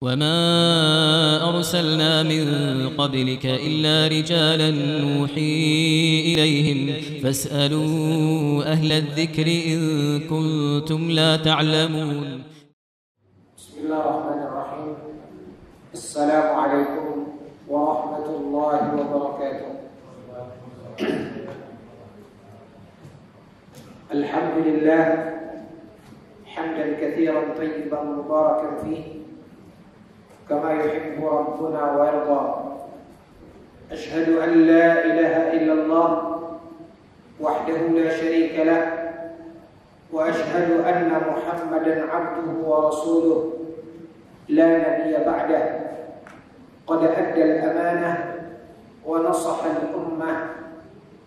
وما أرسلنا من قبلك إلا رجالا نوحي إليهم فاسألوا أهل الذكر إن كنتم لا تعلمون. بسم الله الرحمن الرحيم. السلام عليكم ورحمة الله وبركاته. الحمد لله حمدا كثيرا طيبا مباركا فيه كما يحب ربنا ويرضى. أشهد أن لا إله إلا الله وحده لا شريك له، وأشهد أن محمدا عبده ورسوله لا نبي بعده. قد أدى الأمانة ونصح الأمة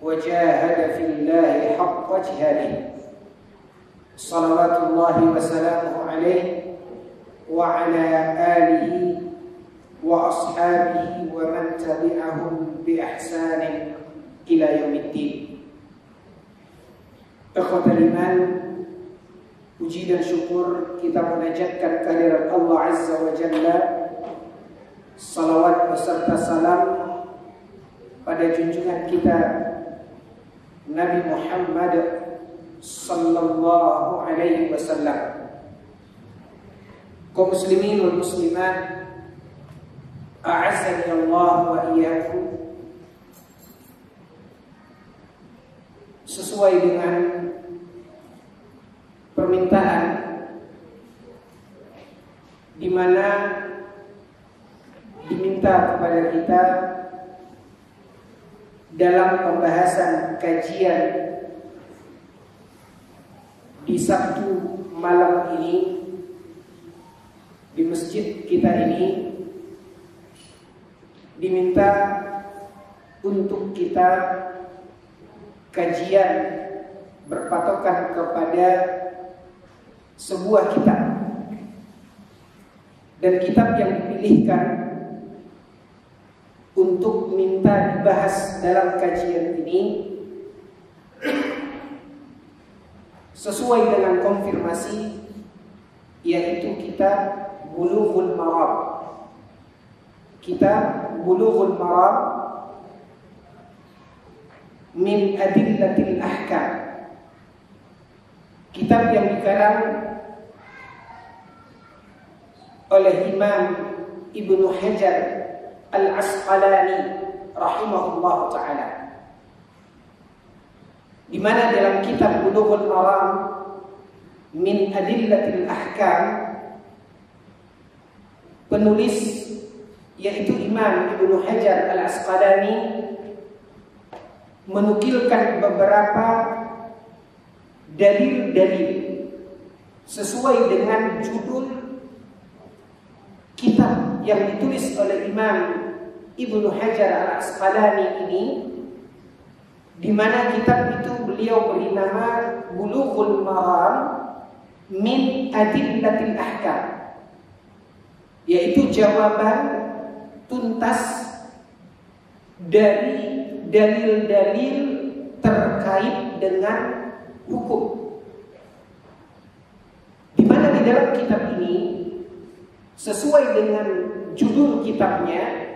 وجاهد في الله حق جهاده، صلوات الله وسلامه عليه وعلى آله وأصحابه ومن تبعهم بإحسان إلى يوم الدين. Ikhwatal iman, puji dan syukur kita menajatkan kehadirat Allah Azza wa Jalla. Salawat beserta salam pada junjungan kita Nabi Muhammad sallallahu alaihi wasallam. Kaum muslimin wal muslimat, a'azzani Allah wa iyyakum. Sesuai dengan permintaan di mana diminta kepada kita dalam pembahasan kajian di Sabtu malam ini di masjid kita ini, diminta untuk kita kajian berpatokan kepada sebuah kitab, dan kitab yang dipilihkan untuk minta dibahas dalam kajian ini sesuai dengan konfirmasi, yaitu kitab Bulughul Maram. Kitab Bulughul Maram min Adillatil Ahkam, kitab yang dikarang oleh Imam Ibnu Hajar Al-Asqalani rahimahullah ta'ala, di mana dalam kitab Bulughul Maram min Adillatil Ahkam, penulis yaitu Imam Ibnu Hajar Al-Asqalani menukilkan beberapa dalil-dalil sesuai dengan judul kitab yang ditulis oleh Imam Ibnu Hajar Al-Asqalani ini, di mana kitab itu beliau beri nama Bulughul Maram min Adillatil Ahkam, yaitu jawaban tuntas dari dalil-dalil terkait dengan hukum. Di mana di dalam kitab ini, sesuai dengan judul kitabnya,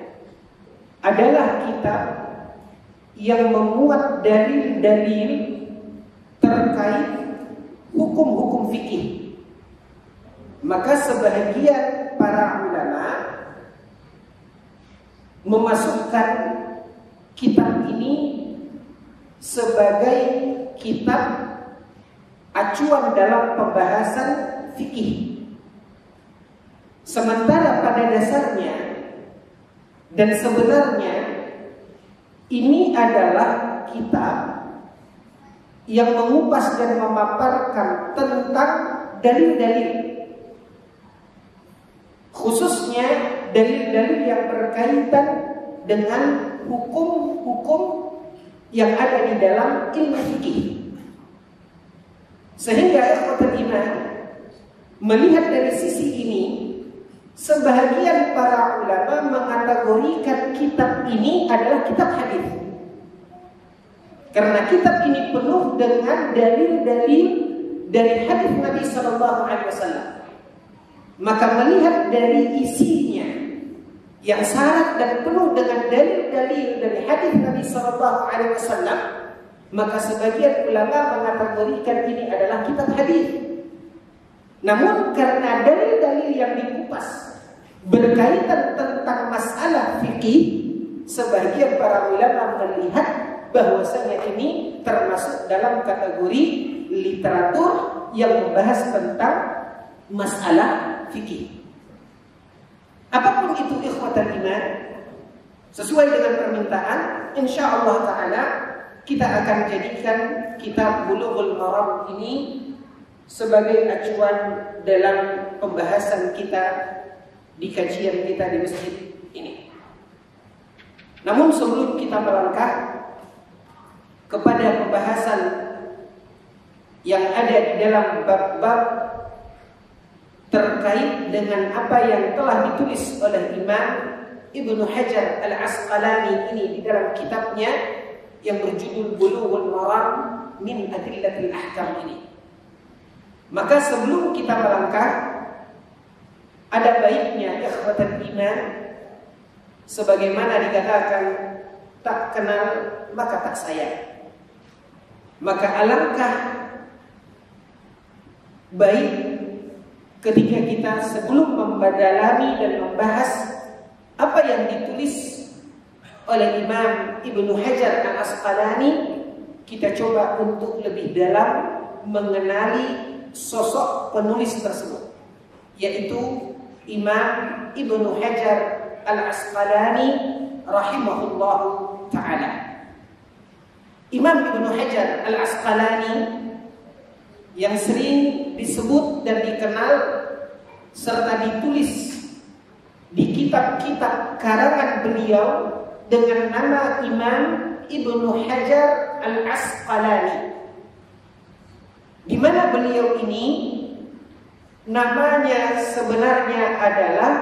adalah kitab yang memuat dalil-dalil terkait hukum-hukum fikih. Maka sebahagian para ulama memasukkan kitab ini sebagai kitab acuan dalam pembahasan fikih. Sementara pada dasarnya dan sebenarnya ini adalah kitab yang mengupas dan memaparkan tentang dalil-dalil, khususnya dalil-dalil yang berkaitan dengan hukum-hukum yang ada di dalam ilmu fikih. Sehingga ikhwatul iman, melihat dari sisi ini, sebahagian para ulama mengategorikan kitab ini adalah kitab hadis, karena kitab ini penuh dengan dalil-dalil dari hadis Nabi Sallallahu Alaihi Wasallam. Maka melihat dari isinya yang syarat dan penuh dengan dalil-dalil dari hadis Nabi SAW, maka sebagian ulama mengategorikan ini adalah kitab hadis. Namun karena dalil-dalil yang dikupas berkaitan tentang masalah fikih, sebagian para ulama melihat bahwasanya ini termasuk dalam kategori literatur yang membahas tentang masalah fikih. Apapun itu ikhwatal iman, sesuai dengan permintaan, insyaallah taala kita akan jadikan kitab Bulughul Maram ini sebagai acuan dalam pembahasan kita di kajian kita di masjid ini. Namun sebelum kita melangkah kepada pembahasan yang ada di dalam bab-bab terkait dengan apa yang telah ditulis oleh Imam Ibnu Hajar Al-Asqalani ini di dalam kitabnya yang berjudul Bulughul Maram min Adillatil Ahkam ini. Maka sebelum kita melangkah, ada baiknya ikhwatal iman, sebagaimana dikatakan tak kenal maka tak sayang. Maka alangkah baik ketika kita sebelum mendalami dan membahas apa yang ditulis oleh Imam Ibnu Hajar Al-Asqalani, kita coba untuk lebih dalam mengenali sosok penulis tersebut, yaitu Imam Ibnu Hajar Al-Asqalani rahimahullahu ta'ala. Imam Ibnu Hajar Al-Asqalani yang sering disebut dan dikenal serta ditulis di kitab-kitab karangan beliau dengan nama Imam Ibnu Hajar Al-Asqalani, di mana beliau ini namanya sebenarnya adalah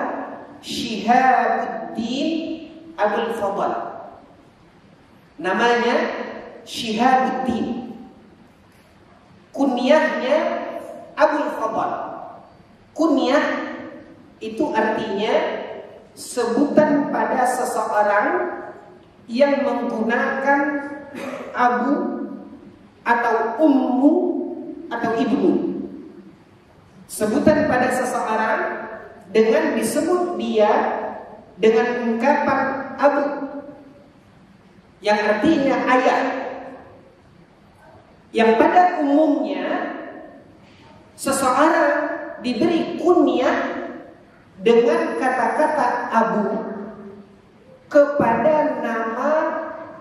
Syihabuddin Abul Fadl. Namanya Syihabuddin, kunyahnya Abul Fadl. Kunyah itu artinya sebutan pada seseorang yang menggunakan abu atau ummu atau ibnu. Sebutan pada seseorang dengan disebut dia dengan ungkapan abu, yang artinya ayah. Yang pada umumnya seseorang diberi kunyah dengan kata-kata abu kepada nama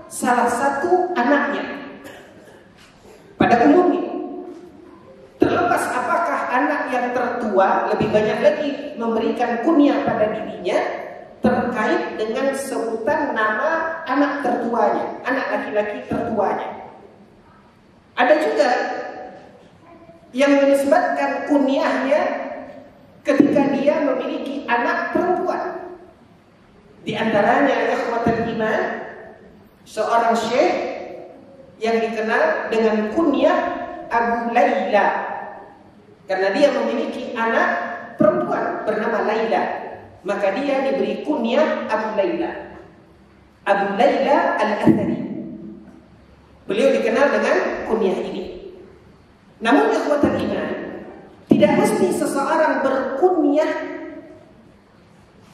salah satu anaknya. Pada umumnya, terlepas apakah anak yang tertua lebih banyak lagi memberikan kunyah pada dirinya terkait dengan sebutan nama anak tertuanya, anak laki-laki tertuanya. Ada juga yang menisbatkan kunyahnya ketika dia memiliki anak perempuan. Di antaranya ikhwatul iman, seorang syekh yang dikenal dengan kunyah Abu Laila, karena dia memiliki anak perempuan bernama Laila, maka dia diberi kunyah Abu Laila. Abu Laila Al-Athari, beliau dikenal dengan kunyah ini. Namun ikhwatul iman, tidak mesti seseorang berkunyah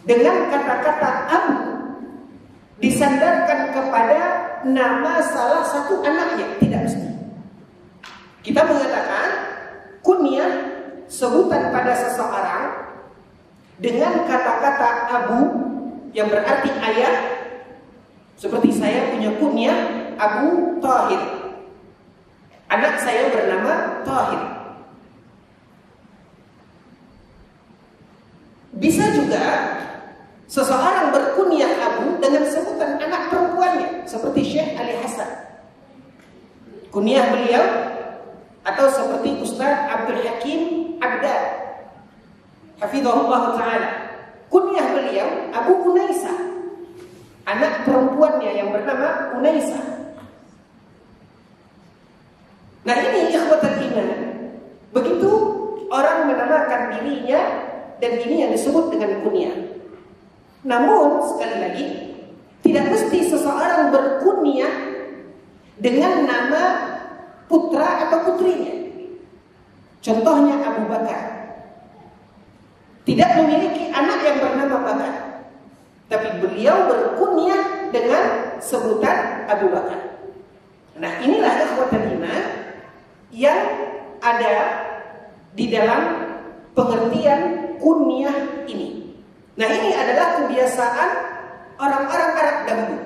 dengan kata-kata abu disandarkan kepada nama salah satu anaknya. Tidak mesti. Kita mengatakan kunyah sebutan pada seseorang dengan kata-kata abu yang berarti ayah. Seperti saya punya kunyah Abu Thahir, anak saya bernama Thahir. Bisa juga seseorang berkunyah Abu dengan sebutan anak perempuannya, seperti Syekh Ali Hasan, kunyah beliau, atau seperti Ustaz Abdul Hakim Abdad, hafizahullah ta'ala, kunyah beliau Abu Unaisa, anak perempuannya yang bernama Unaisa. Nah ini ikhwatul iman, begitu orang menamakan dirinya dan ini yang disebut dengan kunyah. Namun sekali lagi, tidak mesti seseorang berkunyah dengan nama putra atau putrinya. Contohnya Abu Bakar tidak memiliki anak yang bernama Bakar, tapi beliau berkunyah dengan sebutan Abu Bakar. Nah, inilah ikhwatul iman yang ada di dalam pengertian kunyah ini. Nah, ini adalah kebiasaan orang-orang Arab dahulu,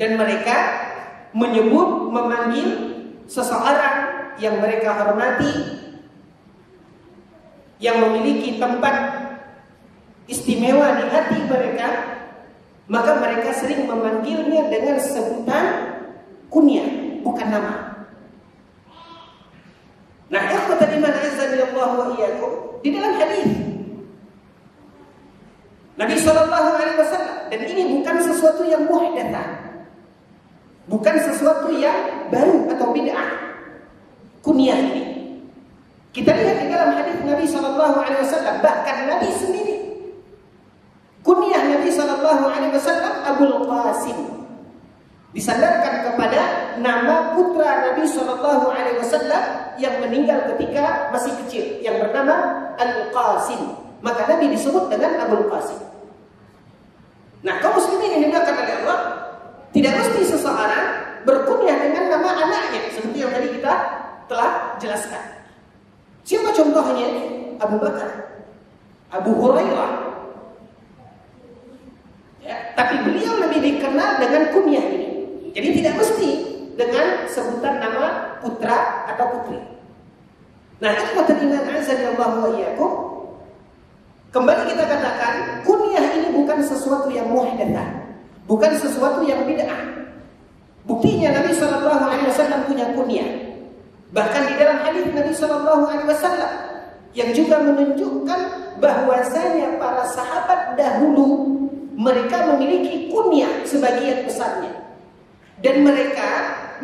dan mereka memanggil seseorang yang mereka hormati, yang memiliki tempat istimewa di hati mereka, maka mereka sering memanggilnya dengan sebutan kunyah, bukan nama. Nah, ikhwatul iman azanillahu wa iyyakum, di dalam hadis Nabi sallallahu alaihi wasallam, dan ini bukan sesuatu yang muhdatsah, bukan sesuatu yang baru atau bid'ah, kunyah ini. Kita lihat di dalam hadis Nabi sallallahu alaihi wasallam, bahkan Nabi sendiri kunyah Nabi sallallahu alaihi wasallam Abul Qasim, disandarkan kepada nama putra Nabi sallallahu alaihi wasallam yang meninggal ketika masih kecil, yang bernama Al-Qasim. Maka Nabi disebut dengan Abul Qasim. Nah, kaum muslimin yang dimuliakan oleh Allah, tidak mesti seseorang berkunyah dengan nama anaknya, seperti yang tadi kita telah jelaskan. Siapa contohnya? Abu Bakar, Abu Hurairah. Ya, tapi beliau lebih dikenal dengan kunyah ini. Jadi tidak mesti dengan sebutan nama putra atau putri. Nah, ikhwatul iman azanillahu wa iyyakum, kembali kita katakan, kunyah ini bukan sesuatu yang muhdatsah, bukan sesuatu yang bid'ah. Buktinya Nabi sallallahu alaihi wasallam punya kunyah. Bahkan di dalam hadis Nabi sallallahu alaihi wasallam yang juga menunjukkan bahwasanya para sahabat dahulu mereka memiliki kunyah sebagian besarnya. Dan mereka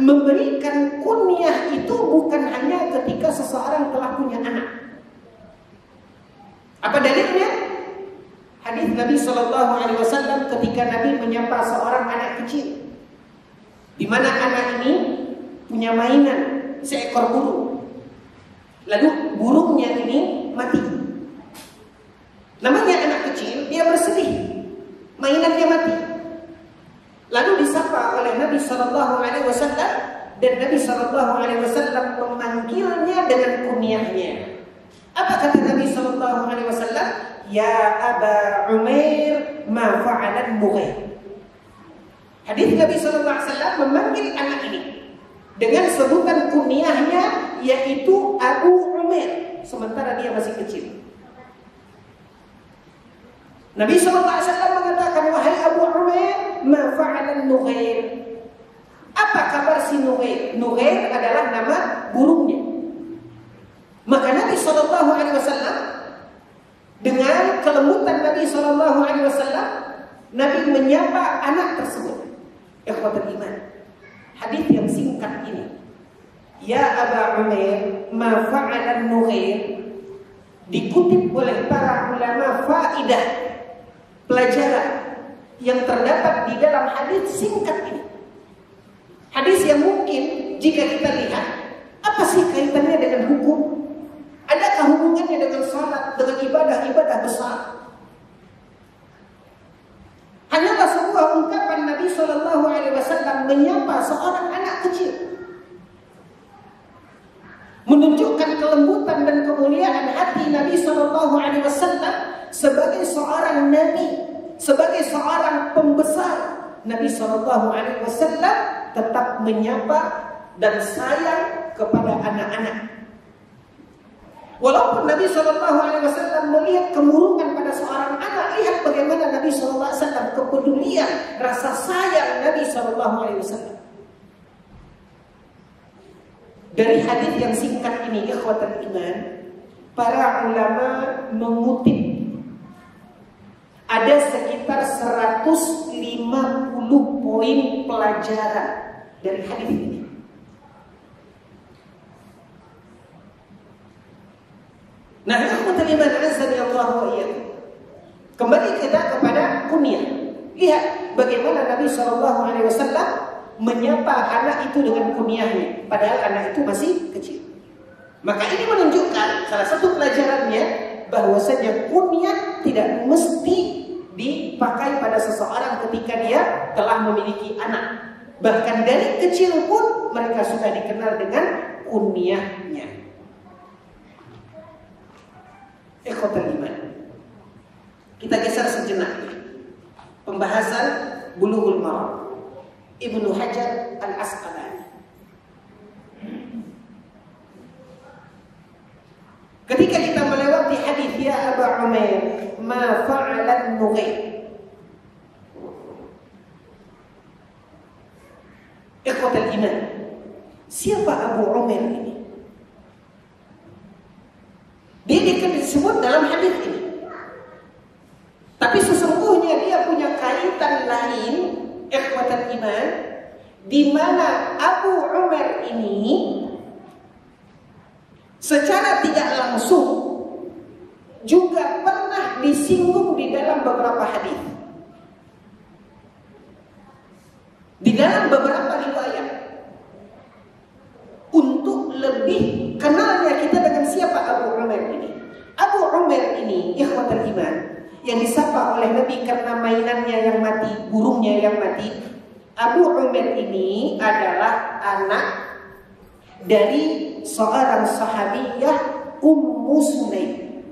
memberikan kunyah itu bukan hanya ketika seseorang telah punya anak. Apa dalilnya? Hadis Nabi sallallahu alaihi wasallam ketika Nabi menyapa seorang anak kecil, di mana anak ini punya mainan, seekor burung. Lalu burungnya ini mati. Namanya anak kecil, dia bersedih, mainannya mati. Lalu disapa oleh Nabi sallallahu alaihi wasallam, dan Nabi sallallahu alaihi wasallam memanggilnya dengan kunyahnya. Apa kata Nabi sallallahu alaihi wasallam? Ya Aba Umair, ma fa'alan Mughair. Hadis Nabi sallallahu alaihi wasallam memanggil anak ini dengan sebutan kunyahnya, yaitu Abu Umair, sementara dia masih kecil. Nabi SAW mengatakan, wahai Abu Umair, ma fa'alan Nughair. Apa kabar si Nughair? Nughair adalah nama burungnya. Maka Nabi SAW dengan kelembutan Nabi SAW, Nabi menyapa anak tersebut. Ikhwatul iman, hadis yang singkat ini, ya Aba Umair, ma fa'alan Nughair, dikutip oleh para ulama faidah, pelajaran yang terdapat di dalam hadis singkat ini. Hadis yang mungkin jika kita lihat, apa sih kaitannya dengan hukum? Adakah hubungannya dengan salat, dengan ibadah-ibadah besar? Hanyalah sebuah ungkapan Nabi sallallahu alaihi wasallam menyapa seorang anak kecil, menunjukkan kelembutan dan kemuliaan hati Nabi sallallahu alaihi wasallam sebagai seorang nabi, sebagai seorang pembesar. Nabi sallallahu alaihi wasallam tetap menyapa dan sayang kepada anak-anak. Walaupun Nabi sallallahu alaihi wasallam melihat kemurungan pada seorang anak, lihat bagaimana Nabi sallallahu alaihi wasallam, kepedulian, rasa sayang Nabi sallallahu alaihi wasallam. Dari hadis yang singkat ini, ikhwatul iman, para ulama mengutip ada sekitar 150 poin pelajaran dari hadis ini. Nah, ikhwatul Ikhwatul iman azza Allah wa iyyakum. Kembali kita kepada kunyah. Lihat bagaimana Nabi SAW menyapa anak itu dengan kunyahnya, padahal anak itu masih kecil. Maka ini menunjukkan salah satu pelajarannya bahwasanya kunyah tidak mesti dipakai pada seseorang ketika dia telah memiliki anak. Bahkan dari kecil pun mereka sudah dikenal dengan kunyahnya. Ikhwatul iman. Kita geser sejenak pembahasan Bulughul Maram Ibnu Hajar Al-Asqalani. Ketika kita melewati hadis ya Aba Umair ma fa'ala an-Nughayr. Ikhwatul iman. Siapa Abu Umair ini? Dia disebut dalam hadis ini. Tapi sesungguhnya dia punya kaitan lain, ikhwatul iman, di mana Abu Umair ini secara tidak langsung juga pernah disinggung di dalam beberapa hadis. Di dalam beberapa riwayat. Untuk lebih kenalnya kita dengan siapa Abu Umair ini. Abu Umair ini ikhwatul iman yang disapa oleh Nabi karena mainannya yang mati, burungnya yang mati. Abu Umair ini adalah anak dari seorang sahabiyah Ummu Sulaim.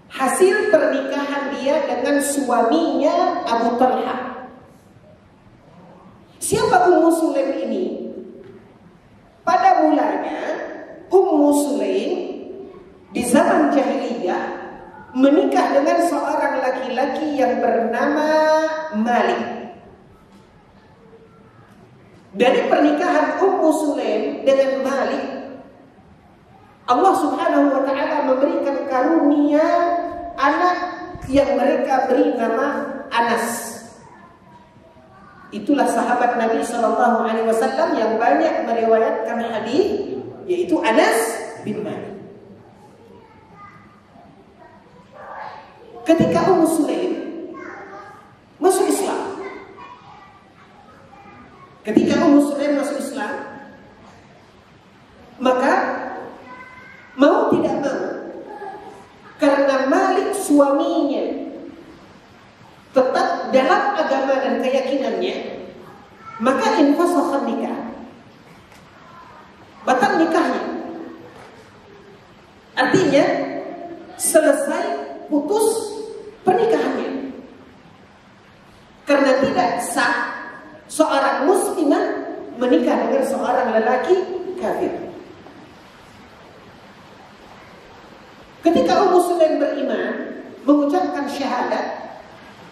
Hasil pernikahan dia dengan suaminya Abu Talha. Siapa Ummu Sulaim ini? Pada mulanya Ummu Sulaim di zaman jahiliyah menikah dengan seorang laki-laki yang bernama Malik. Dari pernikahan Ummu Sulaim dengan Malik, Allah Subhanahu wa taala memberikan karunia anak yang mereka beri nama Anas. Itulah sahabat Nabi SAW yang banyak meriwayatkan hadis, yaitu Anas bin Malik. Ketika Ummu Sulaim masuk Islam, maka mau tidak mau, karena Malik suaminya tetap dalam agama dan keyakinannya, maka infasakhan nikah, batal nikahnya. Artinya selesai, putus pernikahannya, karena tidak sah seorang muslimah menikah dengan seorang lelaki kafir. Ketika Ummu Sulaim beriman, mengucapkan syahadat,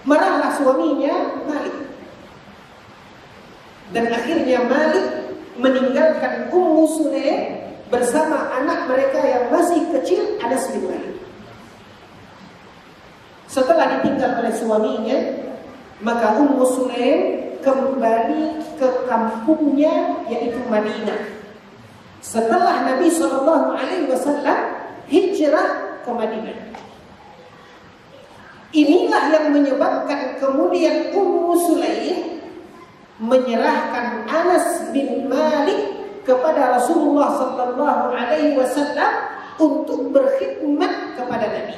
marahlah suaminya Malik. Dan akhirnya Malik meninggalkan Ummu Sulaim bersama anak mereka yang masih kecil, Anas bin Malik. Setelah ditinggal oleh suaminya, maka Ummu Sulaim kembali ke kampungnya, yaitu Madinah. Setelah Nabi SAW hijrah ke Madinah. Inilah yang menyebabkan kemudian Ummu Sulaim menyerahkan Anas bin Malik kepada Rasulullah SAW untuk berkhidmat kepada Nabi.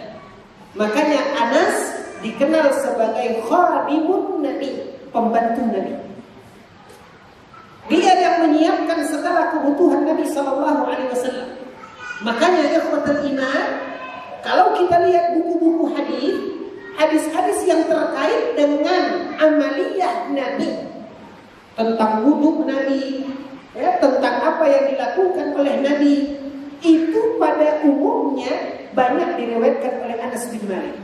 Makanya Anas dikenal sebagai khadimun Nabi, pembantu Nabi. Dia yang menyiapkan segala kebutuhan Nabi SAW. Makanya ikhwatul iman, kalau kita lihat buku-buku hadis-hadis yang terkait dengan amaliyah Nabi, tentang wudhu Nabi, ya, tentang apa yang dilakukan oleh Nabi, itu pada umumnya banyak diriwayatkan oleh Anas bin Malik,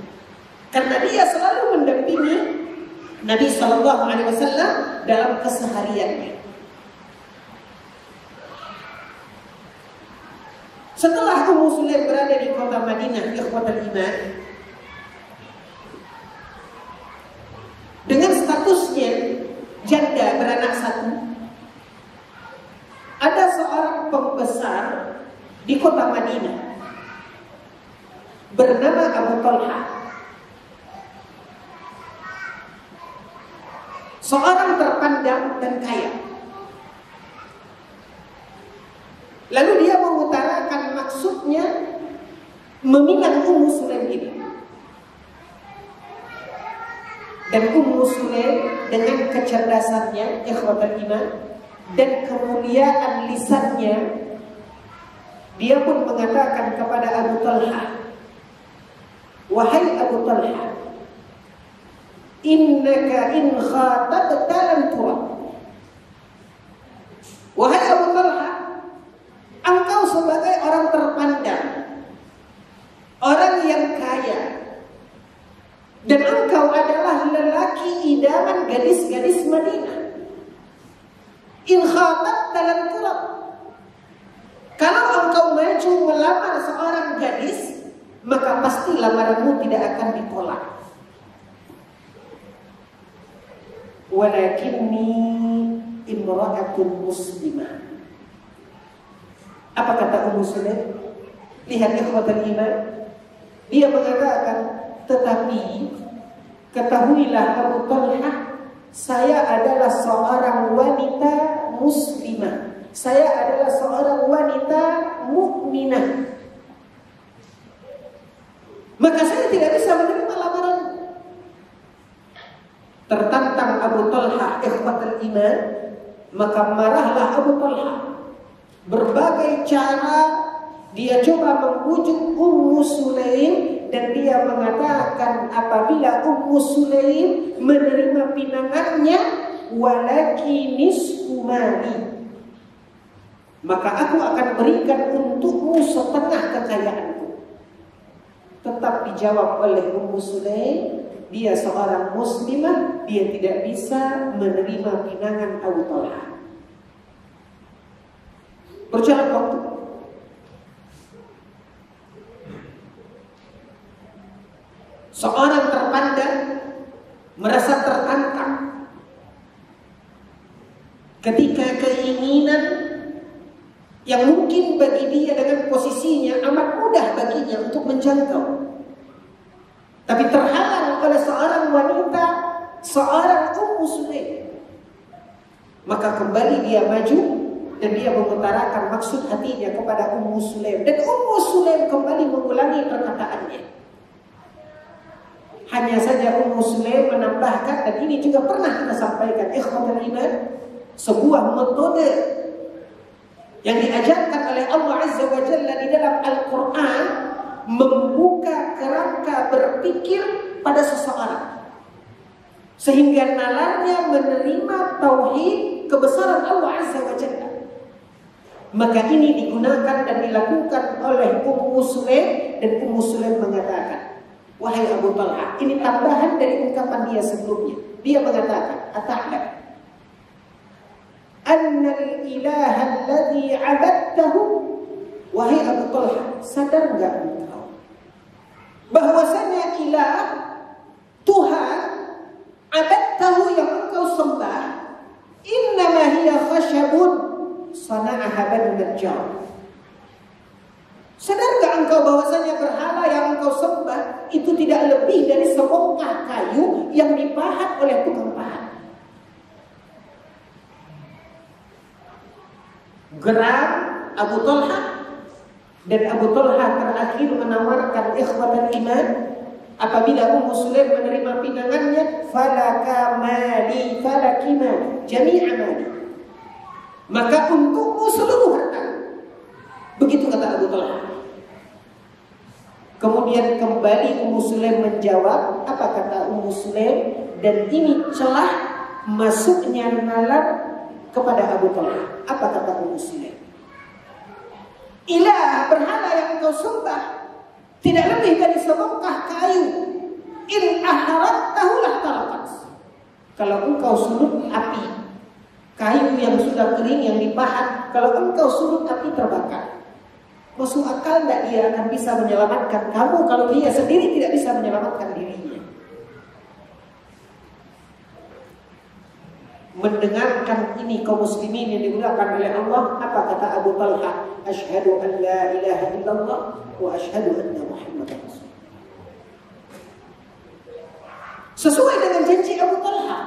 karena dia selalu mendampingi Nabi SAW dalam kesehariannya. Setelah Ummu Sulaim berada di kota Madinah, ikhwatul iman, dengan statusnya janda beranak satu, ada seorang pembesar di kota Madinah bernama Abu Talha. Seorang terpandang dan kaya. Lalu dia mengutarakan maksudnya meminang Ummu Sulaim ini. Dan Ummu Sulaim dengan kecerdasannya, ikhwatul iman, dan kemuliaan lisannya, dia pun mengatakan kepada Abu Talha, wahai Abu Talha, innaka in khatabta lam turab. Wahai Abu Talha, engkau sebagai orang terpandang, orang yang kaya, dan engkau adalah lelaki idaman gadis-gadis Madinah. In khatabta lam turab. Kalau engkau maju melamar seorang gadis, maka pasti lamaranmu tidak akan ditolak. Walakinni imra'atun muslimah. Apa kata Ummu Sulaim? Lihat ikhwatul iman. Dia mengatakan, tetapi ketahuilah Abu Talha, saya adalah seorang wanita muslimah. Saya adalah seorang wanita mukminah. Maka saya tidak bisa menerima lamaran. Tertantang Abu Talha ikhwatul iman, maka marahlah Abu Talha. Berbagai cara dia coba membujuk Ummu Sulaim, dan dia mengatakan apabila Ummu Sulaim menerima pinangannya, walaki nisfu mali, maka aku akan berikan untukmu setengah kekayaanku. Tetap dijawab oleh Ummu Sulaim, dia seorang muslimah, dia tidak bisa menerima pinangan Abu Talha. Berjalan waktu, seorang terpandang merasa tertantang ketika keinginan yang mungkin bagi dia dengan posisinya amat mudah baginya untuk menjangkau, tapi terhalang oleh seorang wanita, seorang Ummu Sulaim. Maka kembali dia maju dan dia mengutarakan maksud hatinya kepada Ummu Sulaim, dan Ummu Sulaim kembali mengulangi perkataannya. Hanya saja Ummu Sulaim menambahkan, dan ini juga pernah kita sampaikan, ikhwatul iman, sebuah metode yang diajarkan oleh Allah Azza wa Jalla di dalam Al-Quran, membuka kerangka berpikir pada seseorang sehingga nalarnya menerima tauhid kebesaran Allah Azza wa Jalla. Maka ini digunakan dan dilakukan oleh Ummu Sulaim, dan Ummu Sulaim mengatakan, wahai Abu Talha, ini tambahan dari ungkapan dia sebelumnya. Dia mengatakan, ata'lam annal ilaha alladhi 'abadtahu. Wahai Abu Talha, sadar enggak engkau bahwasanya ilah, Tuhan, 'abadtahu yang engkau sembah, innama hiya khashabun sana'aha banu najjar. Sadar enggak engkau bahwasanya berhala yang engkau sembah itu tidak lebih dari sebongkah kayu yang dipahat oleh tukang pahat. Geram Abu Talha, dan Abu Talha terakhir menawarkan ikhwatul iman, apabila Ummu Sulaim menerima pinangannya, falaka mali falaki mali jami'a mali, maka untukmu seluruh harta. Begitu kata Abu Talha. Kemudian kembali Ummu Sulaim menjawab. Apa kata Ummu Sulaim? Dan ini celah masuknya nalar kepada Abu Talha. Apa kata Ummu Sulaim? Ilah, berhala yang engkau sembah tidak lebih dari sebongkah kayu. In aharaktahu lahtarakat. Kalau engkau sulut api, kayu yang sudah kering yang dipahat, kalau engkau sulut api terbakar. Masuk akal tidak dia akan bisa menyelamatkan kamu kalau dia sendiri tidak bisa menyelamatkan dirinya. mendengarkan ini kaum muslimin yang dimuliakan oleh Allah, apa kata Abu Talha? Asyhadu an la ilaha illallah wa asyhadu anna Muhammadar Rasulullah. Sesuai dengan janji Abu Talha.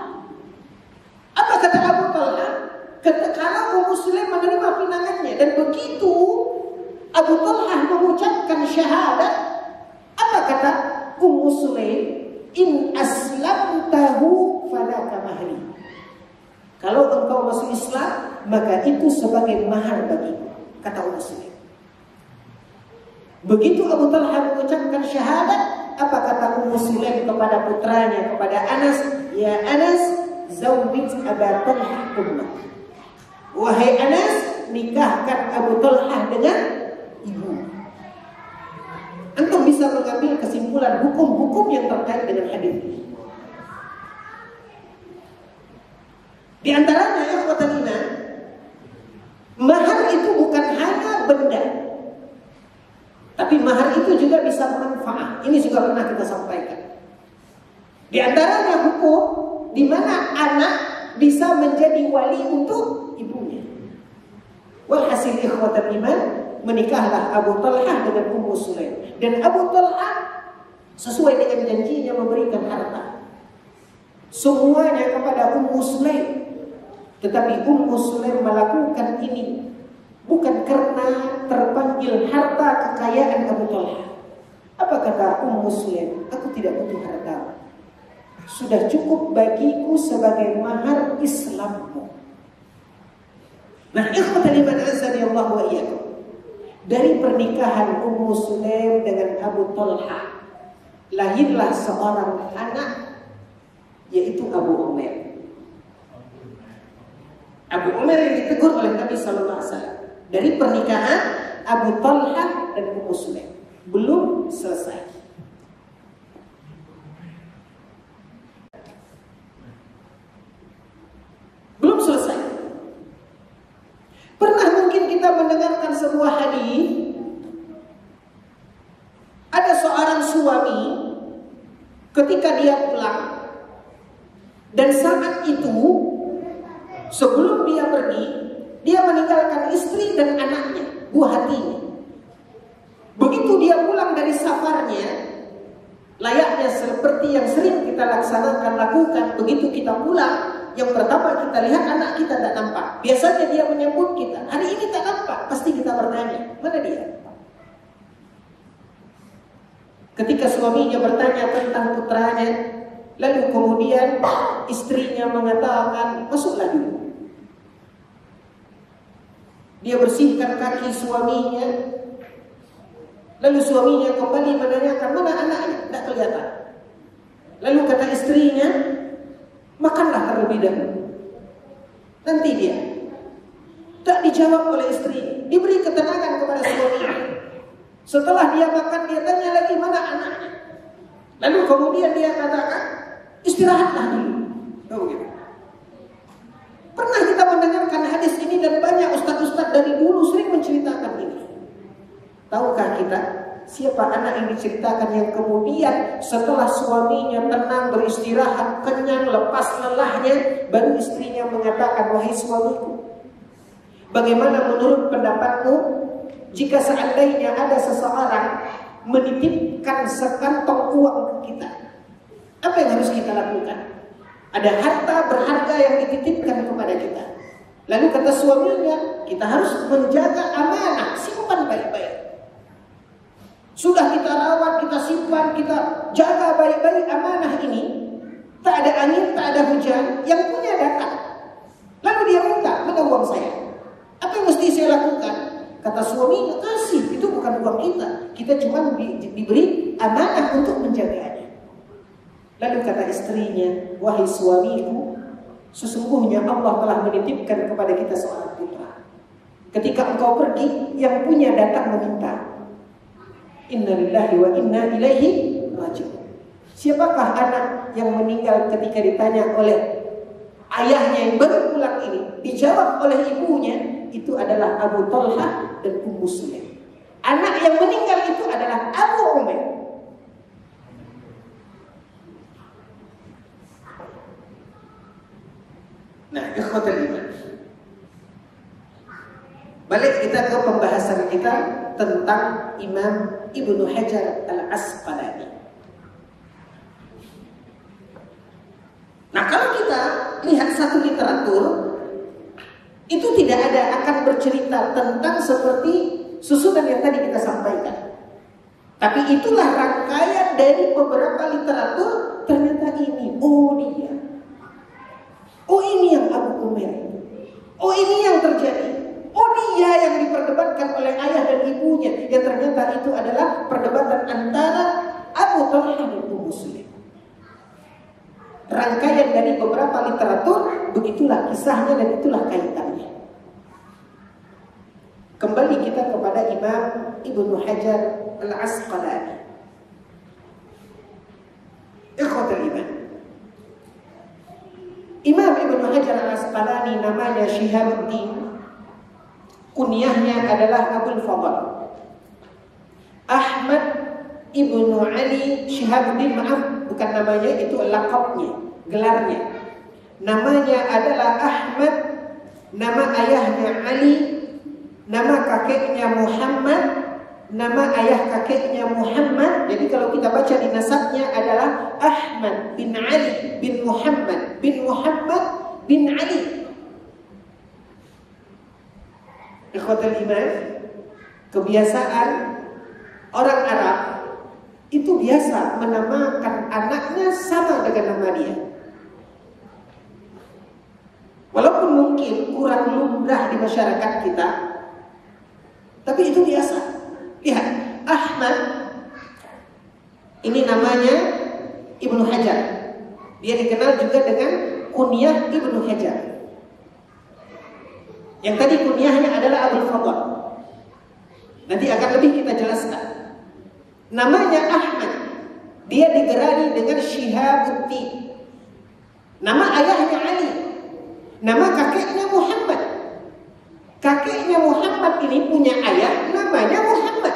Apa kata Abu Talha? Kata kalau kaum muslim menerima pinangannya, dan begitu Abu Talha mengucapkan syahadat, apa kata Sulaim? In aslamtahu falaka mahri. Kalau engkau masuk Islam, maka itu sebagai mahar bagimu, kata Sulaim. Begitu Abu Talha mengucapkan syahadat, apa kata Sulaim kepada putranya, kepada Anas? Ya Anas, zawwij Aba Talha ummak. Wahai Anas, nikahkan Abu Talha dengan ibu. Antum bisa mengambil kesimpulan hukum-hukum yang terkait dengan hadis ini. Di antaranya ikhwatal iman, mahar itu bukan hanya benda, tapi mahar itu juga bisa manfaat. Ini juga pernah kita sampaikan. Di antaranya hukum di mana anak bisa menjadi wali untuk ibunya. Walhasil ikhwatal iman, menikahlah Abu Talha dengan Sulaim. Dan Abu Talha sesuai dengan janjinya memberikan harta semuanya kepada Sulaim. Tetapi Sulaim melakukan ini bukan karena terpanggil harta kekayaan Abu Talha. Apa kata Sulaim? Aku tidak butuh harta. Sudah cukup bagiku sebagai mahar Islammu. Nah, ikhwatal iman azani Allah wa iyyakum. Dari pernikahan Sulaim dengan Abu Talha lahirlah seorang anak, yaitu Abu Umair. Abu Umair yang ditegur oleh Nabi Sallallahu Alaihi Wasallam. Dari pernikahan Abu Talha dan Sulaim belum selesai. Belum selesai. Pernah mungkin kita mendengarkan sebuah hadis, ada seorang suami ketika dia pulang, dan saat itu sebelum dia pergi, dia meninggalkan istri dan anaknya, buah hatinya. Begitu dia pulang dari safarnya, layaknya seperti yang sering kita lakukan, begitu kita pulang, yang pertama kita lihat anak kita tak nampak. Biasanya dia menyebut kita, hari ini tak nampak. Pasti kita bertanya, mana dia? Ketika suaminya bertanya tentang putranya, lalu kemudian istrinya mengatakan, masuklah dulu. Dia bersihkan kaki suaminya. Lalu suaminya kembali menanyakan, mana anaknya? Tidak kelihatan. Lalu kata istrinya, makanlah terlebih dahulu, nanti dia. Tak dijawab oleh istri. Diberi ketenangan kepada suaminya. Setelah dia makan, dia tanya lagi, mana anaknya? Lalu kemudian dia katakan, istirahatlah dulu. Oh, gitu. Pernah kita mendengarkan hadis ini, dan banyak ustaz-ustaz dari dulu sering menceritakan ini. Tahukah kita siapa anak yang diceritakan yang kemudian setelah suaminya tenang, beristirahat, kenyang, lepas lelahnya, baru istrinya mengatakan, wahai suamiku, bagaimana menurut pendapatmu jika seandainya ada seseorang menitipkan sekantong uang ke kita? Apa yang harus kita lakukan? Ada harta berharga yang dititipkan kepada kita. Lalu kata suaminya, kita harus menjaga amanah, simpan baik-baik. Sudah kita rawat, kita simpan, kita jaga baik-baik amanah ini. Tak ada angin, tak ada hujan, yang punya datang. Lalu dia minta, mana uang saya? Apa yang mesti saya lakukan? Kata suaminya, kasih, itu bukan uang kita. Kita cuma diberi amanah untuk menjaganya. Lalu kata istrinya, wahai suamiku, sesungguhnya Allah telah menitipkan kepada kita seorang putra. Ketika engkau pergi, yang punya datang meminta. Inna lillahi wa inna ilaihi raji'un. Siapakah anak yang meninggal ketika ditanya oleh ayahnya yang baru pulang ini? Dijawab oleh ibunya, itu adalah Abu Talha dan Sulaim. Anak yang meninggal itu adalah Abu Umair. Nah, ikhwatul iman. Balik kita ke pembahasan kita tentang Imam Ibnu Hajar Al-Asqalani. Nah, kalau kita lihat satu literatur, itu tidak ada akan bercerita tentang seperti susunan yang tadi kita sampaikan. Tapi itulah rangkaian dari beberapa literatur. Ternyata ini, oh dia, oh ini yang Abu Umair, oh ini yang terjadi, oh dia yang diperdebatkan oleh ayah dan ibunya, yang ternyata itu adalah perdebatan antara Abu Talha dan Ummu Sulaim. Rangkaian dari beberapa literatur, begitulah kisahnya dan itulah kaitannya. Kembali kita kepada Imam Ibnu Hajar Al-Asqalani. Ikhwatul iman. Imam Ibnu Hajar Al-Asqalani namanya Syihabuddin. Kunyahnya adalah Abul Fadl Ahmad Ibnu Ali Syihabuddin, maaf, bukan namanya, itu laqabnya, gelarnya. Namanya adalah Ahmad, nama ayahnya Ali, nama kakeknya Muhammad, nama ayah kakeknya Muhammad. Jadi kalau kita baca di nasabnya adalah Ahmad bin Ali bin Muhammad bin Muhammad bin Ali. Ikhwatul iman, kebiasaan orang Arab itu biasa menamakan anaknya sama dengan nama dia. Walaupun mungkin kurang lumrah di masyarakat kita, tapi itu biasa. Lihat, Ahmad ini namanya Ibnu Hajar. Dia dikenal juga dengan kunyah Ibnu Hajar. Yang tadi kunyahnya adalah Abul Fadl. Nanti akan lebih kita jelaskan. Namanya Ahmad. Dia digerari dengan Syihabuddin. Nama ayahnya Ali. Nama kakeknya Muhammad. Kakeknya Muhammad ini punya ayah namanya Muhammad.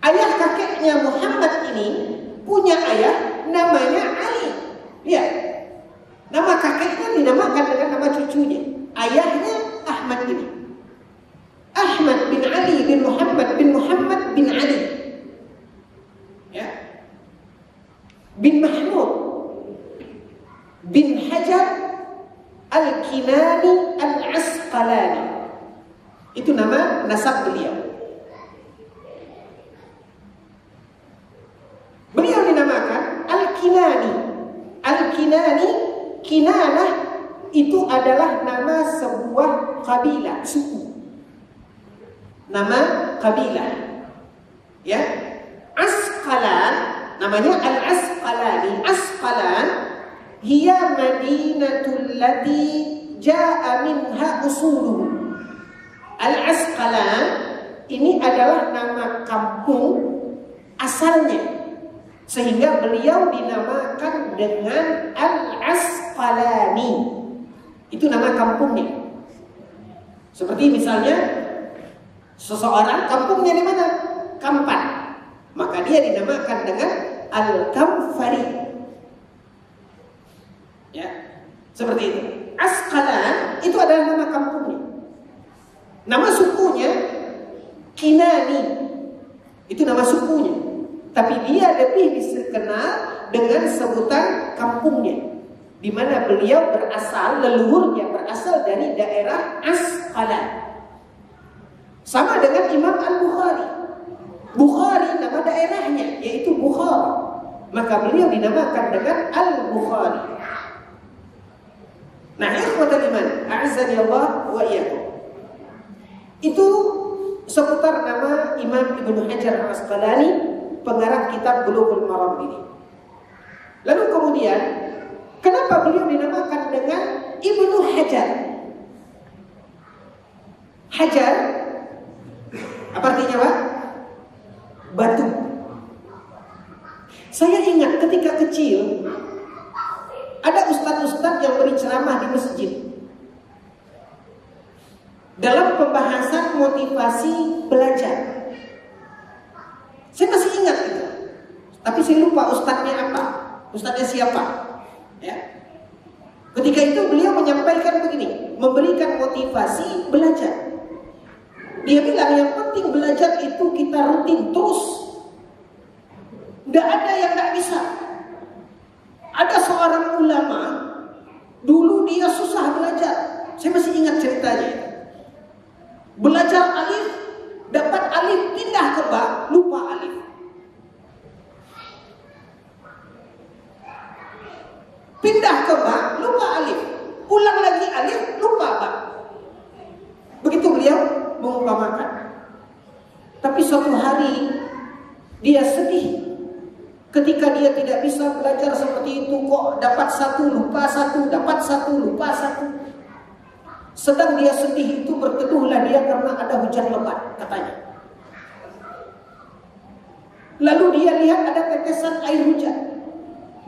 Ayah kakeknya Muhammad ini punya ayah namanya Ali. Lihat, nama kakeknya dinamakan dengan nama cucunya. Ayahnya Ahmad ini, Ahmad bin Ali bin Muhammad bin Muhammad bin Ali, ya, bin Mahmud bin Hajar Al-Kinani Al-Asqalani. Itu nama nasab beliau. Beliau dinamakan Al-Kinani. Al-Kinani, Kinanah itu adalah nama sebuah kabilah, suku. Nama kabilah. Ya. Asqalan, namanya Al-Asqalani. Asqalan hiya madinatul lati jaa minha usuluhu. Al-Asqalan ini adalah nama kampung asalnya, sehingga beliau dinamakan dengan Al-Asqalani. Itu nama kampungnya. Seperti misalnya seseorang kampungnya di mana? Kampan. Maka dia dinamakan dengan Al-Kamfari. Ya, seperti itu. Asqalan itu adalah nama kampungnya. Nama sukunya Kinani. Itu nama sukunya. Tapi dia lebih dikenal dengan sebutan kampungnya, di mana beliau berasal, leluhurnya berasal dari daerah Asqalan. Sama dengan Imam Al-Bukhari. Bukhari nama daerahnya yaitu Bukhara. Maka beliau dinamakan dengan Al-Bukhari. Nah, ikhwatul iman, a'azzani Allah wa iyyakum. Itu seputar nama Imam Ibnu Hajar Al-Asqalani, pengarang kitab Bulughul Maram ini. Lalu kemudian, kenapa beliau dinamakan dengan Ibnu Hajar? Hajar, apa artinya, Pak? Batu. Saya ingat ketika kecil, ada ustadz-ustadz yang beri ceramah di masjid dalam pembahasan motivasi belajar. Saya masih ingat itu, tapi saya lupa ustadznya apa, ustadznya siapa, ya. Ketika itu beliau menyampaikan begini, memberikan motivasi belajar. Dia bilang yang penting belajar itu kita rutin terus. Tidak ada yang tidak bisa. Ada seorang ulama, dulu dia susah belajar. Saya masih ingat ceritanya. Belajar alif, dapat alif, pindah ke ba, lupa alif. Pindah ke ba, lupa alif. Ulang lagi alif, lupa ba. Begitu beliau mengumpamakan. Tapi suatu hari dia sedih ketika dia tidak bisa belajar seperti itu. Kok dapat satu, lupa satu, dapat satu, lupa satu. Sedang dia sedih itu, berteduhlah dia karena ada hujan lebat, katanya. Lalu dia lihat ada tetesan air hujan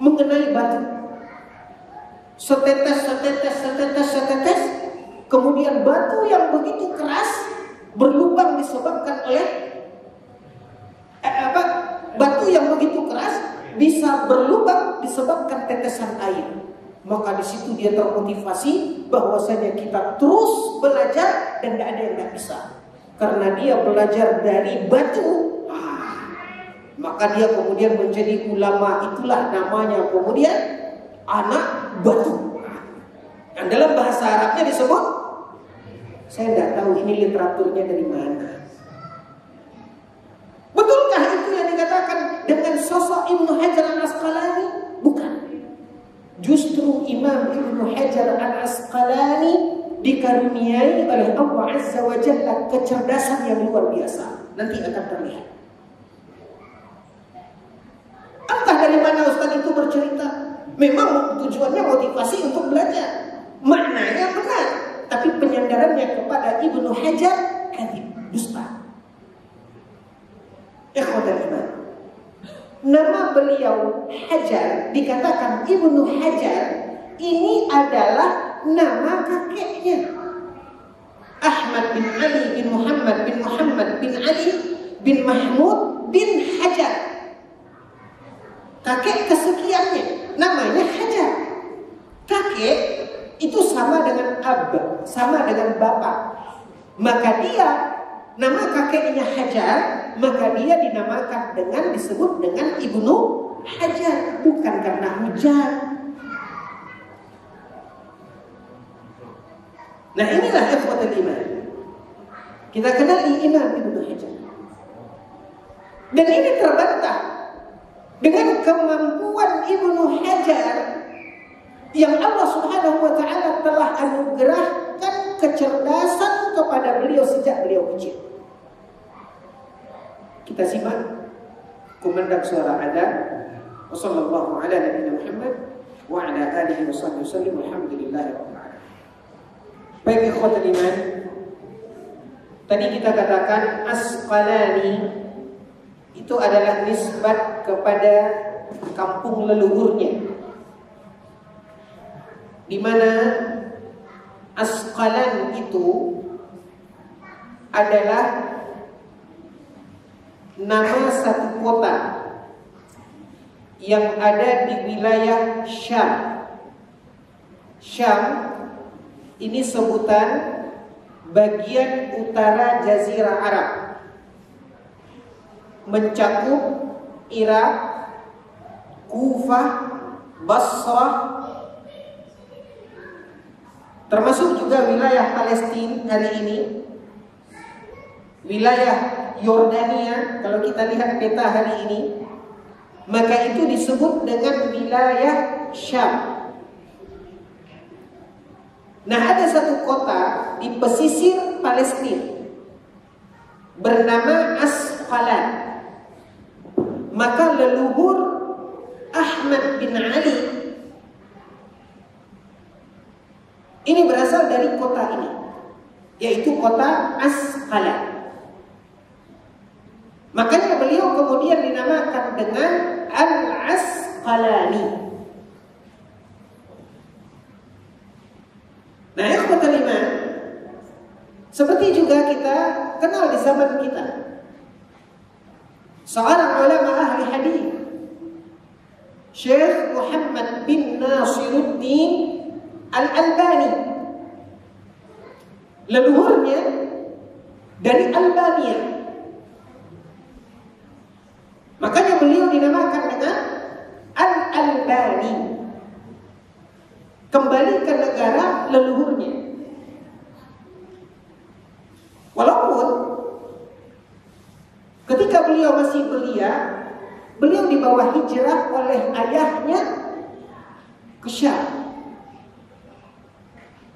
mengenai batu. Setetes, setetes, setetes, setetes. Kemudian batu yang begitu keras berlubang disebabkan oleh batu yang begitu keras bisa berlubang disebabkan tetesan air. Maka di situ dia termotivasi bahwasanya kita terus belajar dan tidak ada yang tidak bisa. Karena dia belajar dari batu, maka dia kemudian menjadi ulama. Itulah namanya kemudian anak batu. Dan dalam bahasa Arabnya disebut, saya tidak tahu ini literaturnya dari mana. Betulkah itu yang dikatakan dengan sosok Ibnu Hajar Al-Asqalani? Bukan. Justru Imam Ibnu Hajar Al-Asqalani dikaruniai oleh Allah Azza wa Jalla kecerdasan yang luar biasa. Nanti akan terlihat. Entah dari mana Ustaz itu bercerita. Memang tujuannya motivasi untuk belajar. Maknanya benar. Tapi penyandarannya kepada Ibnu Hajar kadzib, dusta. Ikhwatul iman. Nama beliau Hajar, dikatakan Ibnu Hajar, ini adalah nama kakeknya. Ahmad bin Ali bin Muhammad bin Muhammad bin Ali bin Mahmud bin Hajar. Kakek kesekiannya namanya Hajar. Kakek itu sama dengan ab, sama dengan bapak. Maka dia, nama kakeknya Hajar, maka dia dinamakan dengan, disebut dengan Ibnu Hajar, bukan karena hujan. Nah inilah ikhwatul iman. Kita kenali Imam Ibnu Hajar. Dan ini terbantah dengan kemampuan Ibnu Hajar yang Allah Subhanahu wa Ta'ala telah anugerahkan kecerdasan kepada beliau sejak beliau kecil. Kita simak kumandang suara adzan. Wassallallahu ala nabiyina Muhammad wa ala alihi wasallam. Alhamdulillahirabbil alamin. Baik ikhwatul iman, tadi kita katakan Asqalani itu adalah nisbat kepada kampung leluhurnya, di mana Asqalan itu adalah nama satu kota yang ada di wilayah Syam. Syam ini sebutan bagian utara Jazirah Arab, mencakup Irak, Kufah, Basrah, termasuk juga wilayah Palestina hari ini, wilayah Yordania. Kalau kita lihat peta hari ini, maka itu disebut dengan wilayah Syam. Nah, ada satu kota di pesisir Palestina bernama Asqalan. Maka leluhur Ahmad bin Ali ini berasal dari kota ini, yaitu kota Asqalan. Makanya beliau kemudian dinamakan dengan Al-Asqalani. Nah, ikhwatul iman, seperti juga kita kenal di zaman kita seorang ulama ahli hadis, Syekh Muhammad bin Nasiruddin Al-Albani. Leluhurnya dari Albania. Makanya beliau dinamakan dengan Al-Albani. Kembali ke negara leluhurnya. Walaupun ketika beliau masih belia, beliau dibawa hijrah oleh ayahnya ke Syam.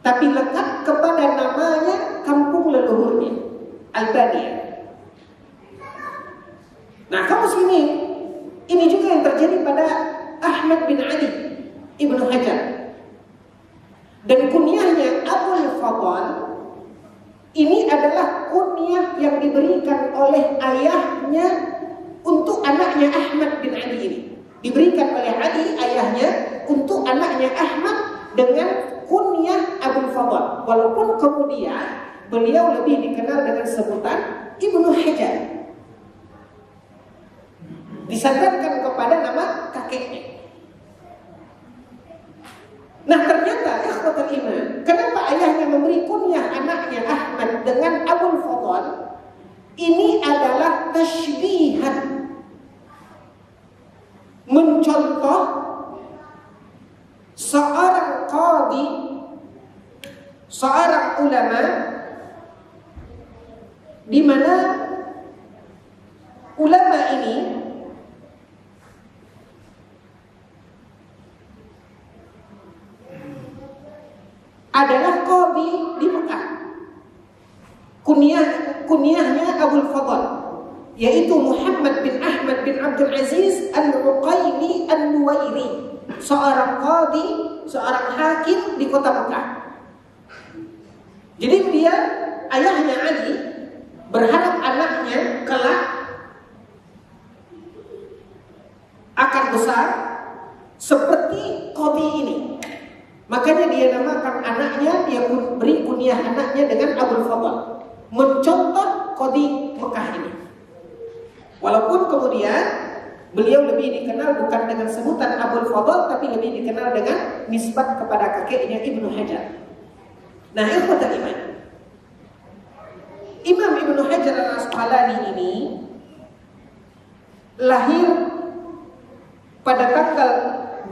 Tapi lekat kepada namanya kampung leluhurnya, Albania. Nah, kaum muslimin, ini juga yang terjadi pada Ahmad bin Ali Ibnu Hajar. Dan kunyahnya Abul Fadl ini adalah kunyah yang diberikan oleh ayahnya untuk anaknya Ahmad bin Ali ini. Diberikan oleh Ali ayahnya untuk anaknya Ahmad dengan kunyah Abul Fadl. Walaupun kemudian beliau lebih dikenal dengan sebutan Ibnu Hajar. Disandarkan kepada nama kakeknya. Nah, ternyata ikhwatul iman, kenapa ayahnya memberi kunyah anaknya Ahmad dengan Abul Fadl? Ini adalah tashbihan, mencontoh seorang qadi, seorang ulama, di mana ulama ini adalah qadi di Mekah. Kunyahnya Abul Fadl, yaitu Muhammad bin Ahmad bin Abdul Aziz Al-Uqayli Al-Nuwairi, seorang qadi, seorang hakim di kota Mekah. Jadi dia, ayahnya Ali, berharap anaknya kelak akan besar seperti qadi ini. Makanya dia namakan anaknya, dia beri kunyah anaknya dengan Abul Fadl, mencontoh qadi Mekah ini. Walaupun kemudian beliau lebih dikenal bukan dengan sebutan Abul Fadl, tapi lebih dikenal dengan nisbat kepada kakeknya Ibnu Hajar. Nah, ikhwatul iman, Imam Ibnu Hajar Al-Asqalani ini lahir pada tanggal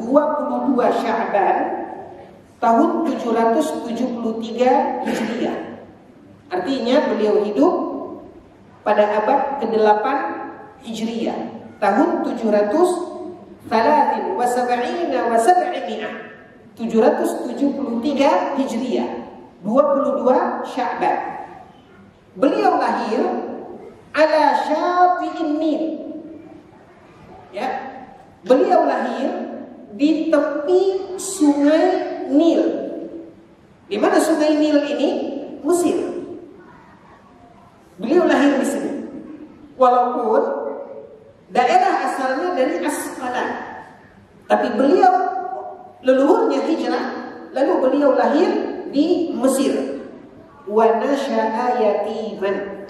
22 Sya'ban tahun 773 Hijriah. Artinya beliau hidup pada abad ke-8 Hijriah, tahun 773 Hijriah, 22 Sya'ban. Beliau lahir ala Syafi'in Nil. Ya. Beliau lahir di tepi sungai Nil. Di mana sungai Nil ini? Mesir. Beliau lahir di sini. Walaupun daerah asalnya dari Asqalan, tapi beliau leluhurnya hijrah, lalu beliau lahir di Mesir. Wa nasha'a yatiman,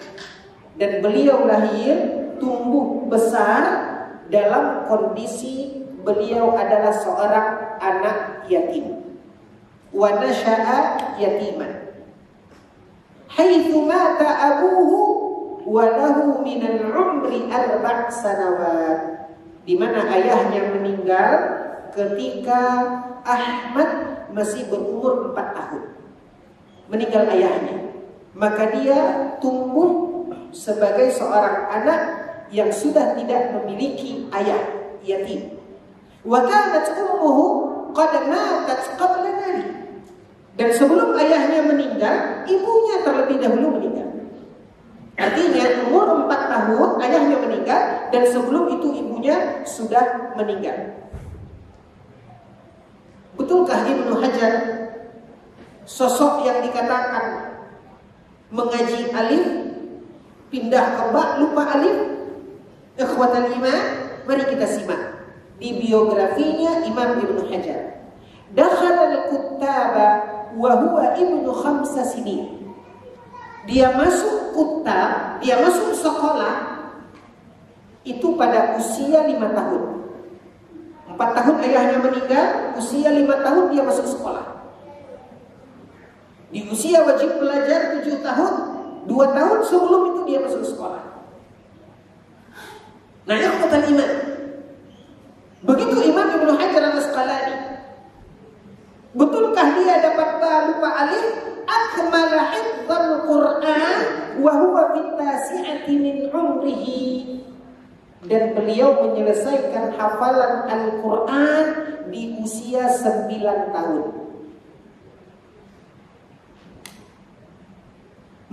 dan beliau lahir tumbuh besar dalam kondisi beliau adalah seorang anak yatim. Wa nasha'a yatiman haitsu mata abuhu wa lahu min al-umri 4 sanawat, di mana ayahnya meninggal ketika Ahmad masih berumur 4 tahun. Meninggal ayahnya, maka dia tumbuh sebagai seorang anak yang sudah tidak memiliki ayah, yatim. Wa kanat ummuhu qad matat qabla dhalik, dan sebelum ayahnya meninggal, ibunya terlebih dahulu meninggal. Artinya umur 4 tahun ayahnya meninggal, dan sebelum itu ibunya sudah meninggal. Betulkah Ibnu Hajar sosok yang dikatakan mengaji alif, pindah ke ba, lupa alif? Ikhwatal iman, mari kita simak di biografinya Imam Ibnu Hajar. Dakhala al-kuttaba wa huwa ibnu 5 sinin. Dia masuk kutab, dia masuk sekolah itu pada usia 5 tahun. 4 tahun ayahnya meninggal, usia 5 tahun dia masuk sekolah. Di usia wajib belajar 7 tahun, 2 tahun sebelum itu dia masuk sekolah. Nah, ikhwatal iman, begitu Imam Ibnu Hajar al-Asqalani, betulkah dia dapat lupa alif? Akmala hifdzal Qur'an wa huwa fit-tasi'ati min umrihi. Dan beliau menyelesaikan hafalan Al-Qur'an di usia 9 tahun.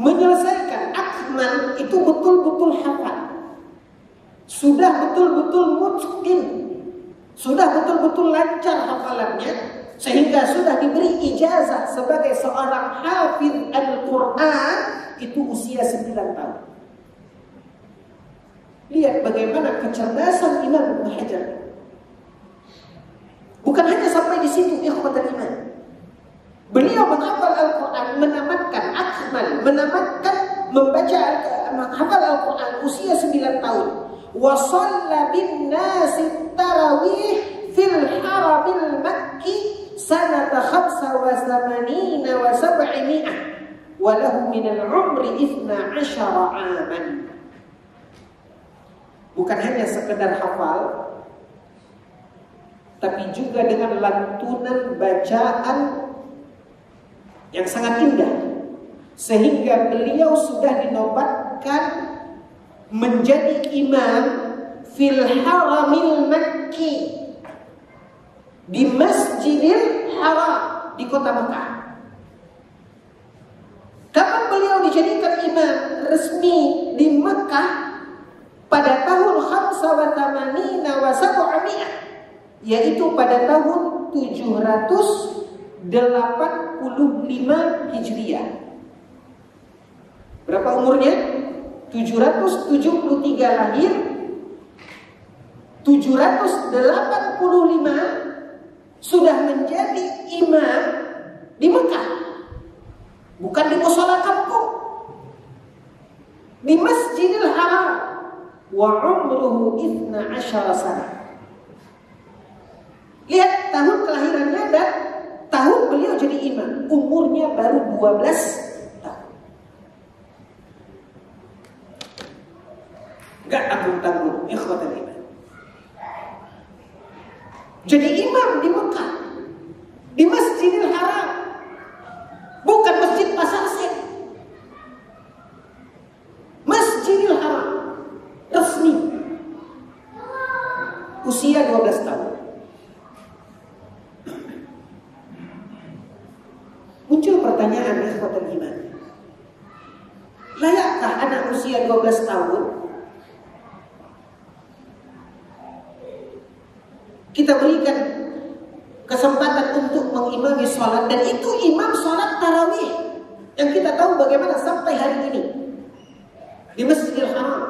Menyelesaikan akmal itu betul-betul hafal. Sudah betul-betul mutqin. Sudah betul-betul lancar hafalannya, sehingga sudah diberi ijazah sebagai seorang hafiz Al-Quran, itu usia 9 tahun. Lihat bagaimana kecerdasan Imam Ibnu Hajar. Bukan hanya sampai di situ, ikhwatal iman. Beliau menghafal Al-Quran, menamatkan akmal, menamatkan membaca menghafal Al-Quran usia 9 tahun. Wa shalla bin nasi tarawih fil haramil makki sanata 85 wa 700 wa lahu min al-umri 12 aman. Bukan hanya sekedar hafal, tapi juga dengan lantunan bacaan yang sangat indah, sehingga beliau sudah dinobatkan menjadi imam fil haramil makki, di Masjidil Haram di kota Mekah. Kapan beliau dijadikan imam resmi di Mekah? Pada tahun 85 wa 700, yaitu pada tahun 785 Hijriah. Berapa umurnya? 773 lahir, 785 sudah menjadi imam di Mekah. Bukan di mushola kampung, di Masjidil Haram. Wa umruhu 12 sana. Lihat tahun kelahirannya dan tahun beliau jadi imam, umurnya baru 12 tahun. Gak tanggung-tanggung, ikhwatal iman. Jadi imam di Mekah, di Masjidil Haram, bukan Masjid Pasar Sek. Masjidil Haram resmi, usia 12 tahun. Muncul pertanyaan, ikhwatul iman, layakkah anak usia 12 tahun kita berikan kesempatan untuk mengimami sholat, dan itu imam sholat tarawih yang kita tahu bagaimana sampai hari ini di Masjidil Haram,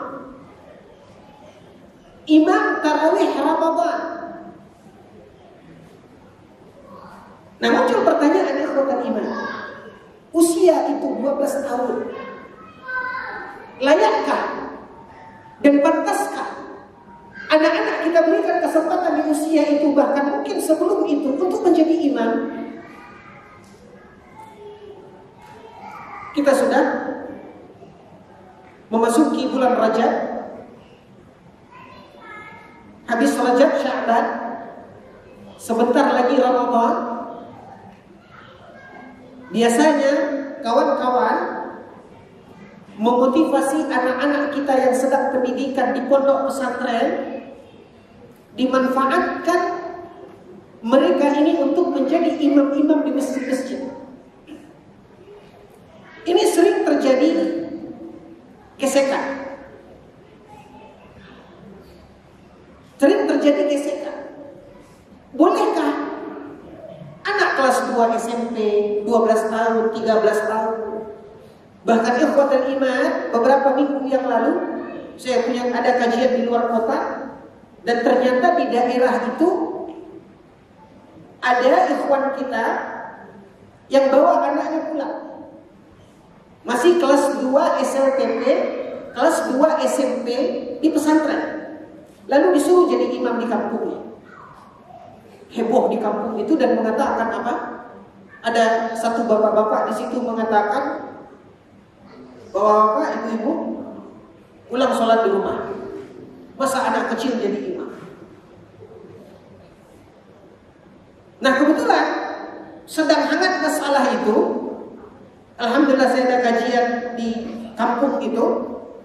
imam tarawih Ramadan. Nah, muncul pertanyaan, ikhwatul iman, usia itu 12 tahun, layakkah dan pantaskah anak-anak kita berikan kesempatan di usia itu, bahkan mungkin sebelum itu, untuk menjadi imam? Kita sudah memasuki bulan Rajab, habis Rajab Sya'ban, sebentar lagi Ramadan. Biasanya kawan-kawan memotivasi anak-anak kita yang sedang pendidikan di pondok pesantren, dimanfaatkan mereka ini untuk menjadi imam-imam di masjid-masjid. Ini sering terjadi gesekan. Sering terjadi gesekan. Bolehkah anak kelas 2 SMP, 12 tahun, 13 tahun, bahkan ikhwatul iman, beberapa minggu yang lalu saya punya ada kajian di luar kota, dan ternyata di daerah itu ada ikhwan kita yang bawa anaknya pulang, masih kelas 2 SLTP, kelas 2 SMP di pesantren, lalu disuruh jadi imam di kampungnya. Heboh di kampung itu dan mengatakan apa? Ada satu bapak-bapak di situ mengatakan, bapak-bapak, ibu-ibu, ulang sholat di rumah. Masa anak kecil jadi imam? Nah kebetulan sedang hangat masalah itu. Alhamdulillah saya ada kajian di kampung itu.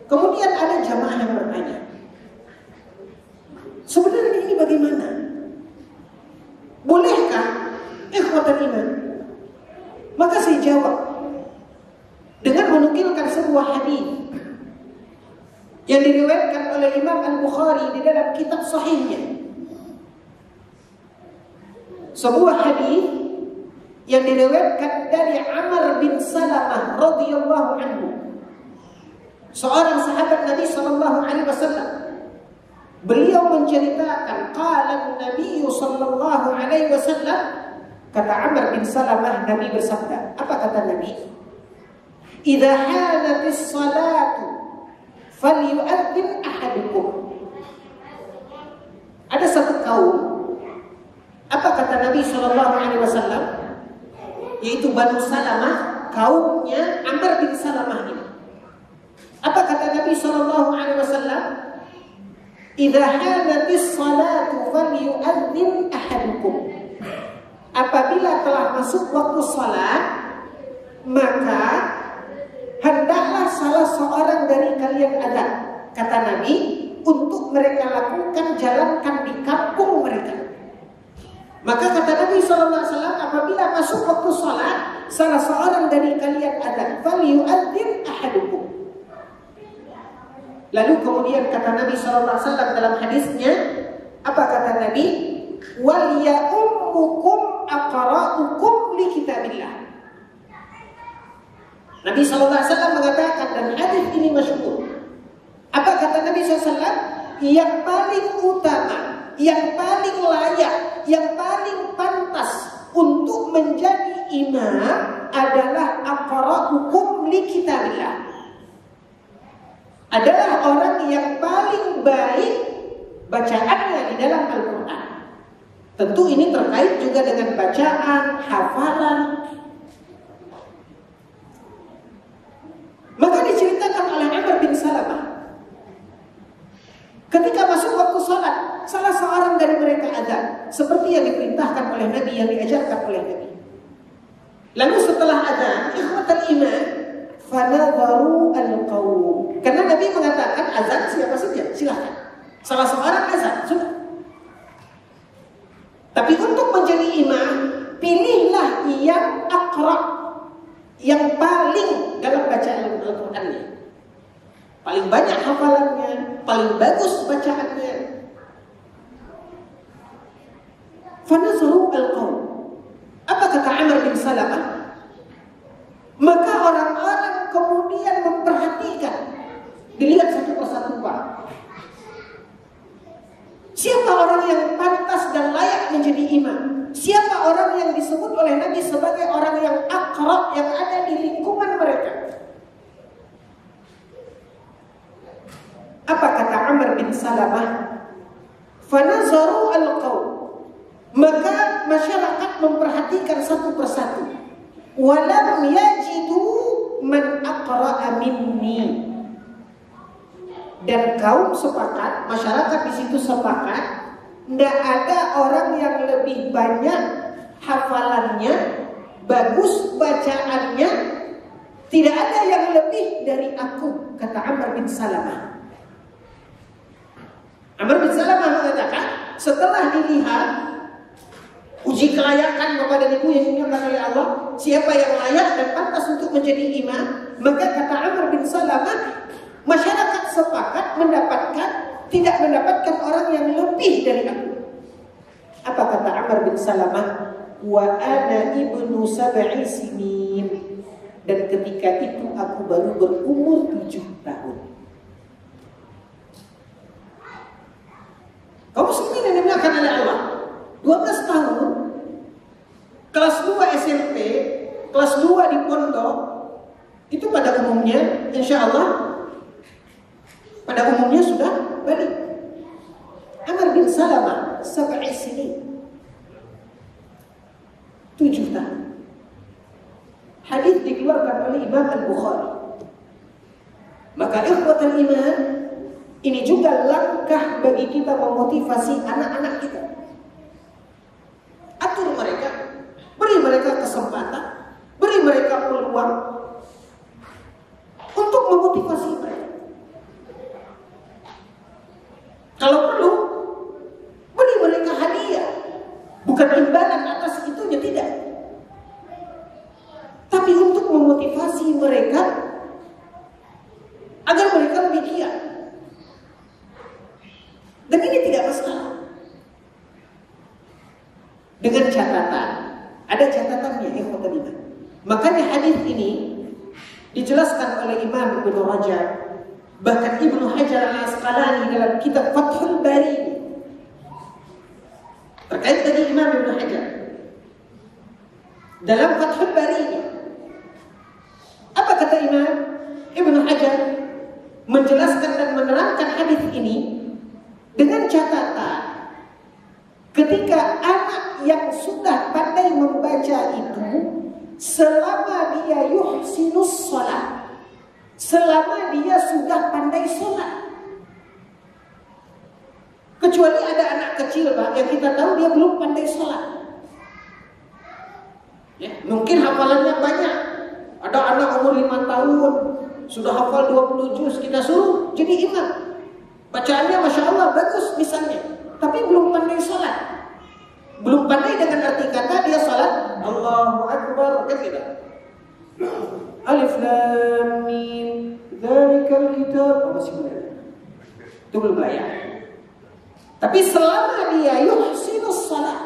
Kemudian ada jamaah yang bertanya, sebenarnya ini bagaimana? Bolehkah ikhwatan iman? Maka saya jawab dengan menukilkan sebuah hadis yang diriwayatkan oleh Imam Al-Bukhari di dalam kitab sahihnya. Sebuah hadis yang diriwayatkan dari Amr bin Salamah radhiyallahu anhu, seorang sahabat Nabi sallallahu alaihi wasallam. Beliau menceritakan, qala Nabi sallallahu alaihi wasallam, kata Amr bin Salamah, Nabi bersabda. Apa kata Nabi? Idza hanatis salatu falyu'adzin ahadukum. Ada satu kaum, apa kata Nabi sallallahu alaihi wasallam? Yaitu Banu Salamah, kaumnya Amr bin Salamah ini. Apa kata Nabi sallallahu alaihi wasallam? Idza hanatis salatu falyu'adzin ahadukum. Apabila telah masuk waktu salat, maka hendaklah salah seorang dari kalian adzan. Kata Nabi, untuk mereka lakukan, jalankan di kampung mereka. Maka kata Nabi SAW, apabila masuk waktu salat, salah seorang dari kalian adzan, falyu'adzin ahadukum. Lalu kemudian kata Nabi SAW dalam hadisnya, apa kata Nabi? Wal ya'ummukum aqra'ukum li kitabillah. Nabi SAW mengatakan, dan hadis ini masyhur. Apa kata Nabi SAW? Yang paling utama, yang paling layak, yang paling pantas untuk menjadi imam adalah aqra'ukum li kitabillah. Adalah orang yang paling baik bacaannya di dalam Al-Quran. Tentu ini terkait juga dengan bacaan, hafalan. Maka diceritakan oleh Amr bin Salamah, ketika masuk waktu salat, salah seorang dari mereka adzan, seperti yang diperintahkan oleh Nabi, yang diajarkan oleh Nabi. Lalu setelah adzan, ikhwatal iman, fanadharu al-qawm. Karena Nabi mengatakan azan siapa saja silakan. Salah seorang azan sudah. Tapi untuk menjadi imam, pilihlah yang aqra, yang paling dalam bacaan Al-Qur'annya, paling banyak hafalannya, paling bagus bacaannya. Fanadharu al-qawm. Apa kata Amr bin Salamah? Maka orang-orang kemudian memperhatikan, dilihat satu persatu, Pak. Siapa orang yang pantas dan layak menjadi imam? Siapa orang yang disebut oleh Nabi sebagai orang yang akrab, yang ada di lingkungan mereka? Apa kata Amr bin Salamah? Fanazaru al-qawm. Maka masyarakat memperhatikan satu persatu. Walam yajidu man aqra'a minni. Dan kaum sepakat, masyarakat di situ sepakat, tidak ada orang yang lebih banyak hafalannya, bagus bacaannya, tidak ada yang lebih dari aku, kata Amr bin Salamah. Amr bin Salamah mengatakan, setelah dilihat uji kelayakan kepada ibu yang dimuliakan oleh Allah, siapa yang layak dan pantas untuk menjadi imam, maka kata Amr bin Salamah, masyarakat sepakat tidak mendapatkan orang yang lebih dari aku. Apa kata Amr bin Salamah? Wa ana ibnu sab'i sinin. Dan ketika itu aku baru berumur 7 tahun. Kamu muslimin yang dimuliakan oleh Allah, 12 tahun, kelas 2 SMP, kelas 2 di pondok, itu pada umumnya, insya Allah, pada umumnya sudah balik. Amr bin Salamah 7 sinin, 7 tahun. hadis dikeluarkan oleh Imam Al-Bukhari. Maka ikhwatul iman, ini juga langkah bagi kita memotivasi anak-anak kita. Atur mereka, beri mereka kesempatan, beri mereka peluang untuk memotivasi mereka. Kalau perlu, beri mereka hadiah, bukan imbalan atas itunya, tidak. Tapi untuk memotivasi mereka agar mereka lebih giat. Dan ini tidak masalah. Dengan catatan, ada catatannya ikhwatul iman. Makanya hadis ini dijelaskan oleh Imam Ibnu Rajab, bahkan Ibnu Hajar Al-Asqalani dalam kitab Fathul Bari. Terkait tadi Imam Ibnu Hajar dalam Fathul Bari, apa kata Imam Ibnu Hajar? Menjelaskan dan menerangkan hadis ini dengan catatan, ketika anak yang sudah pandai membaca itu, selama dia yuhsinus shalah, selama dia sudah pandai sholat. Kecuali ada anak kecil Pak, yang kita tahu dia belum pandai sholat, ya, mungkin hafalannya banyak. Ada anak umur 5 tahun sudah hafal 20 juz, kita suruh jadi imam, bacaannya Masya Allah bagus misalnya, tapi belum pandai sholat. Belum pandai dengan arti kata dia sholat Allahu Akbar, kan gitu. Alif Lam Mim Dzalikal Kitab, masih belum. Itu belum layak. Tapi selama dia yuhsinus shalah,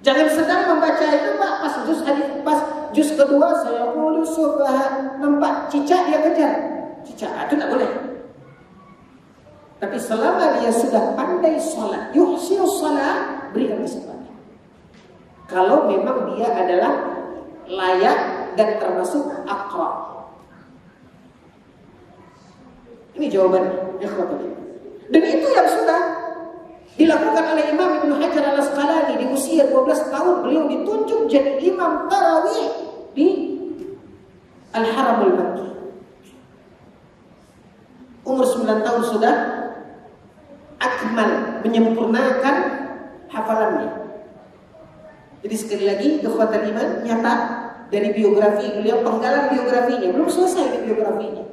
jangan sedang membaca itu Pak, pas juz hadis, pas juz kedua saya qulu subhan, nampak cicak dia kejar. Cicak, itu tak boleh. Tapi selama dia sudah pandai sholat, yuhsinus shalah, berikan kesempatan. Kalau memang dia adalah layak dan termasuk aqra. Ini jawabannya, ikhwatul iman. Dan itu yang sudah dilakukan oleh Imam Ibnu Hajar Al-Asqalani. Di usia 12 tahun beliau ditunjuk jadi imam tarawih di Al-Haramul Makki. Umur 9 tahun sudah akmal, menyempurnakan hafalannya. Jadi sekali lagi ikhwatul iman, nyata dari biografi beliau, penggalan biografinya belum selesai biografinya.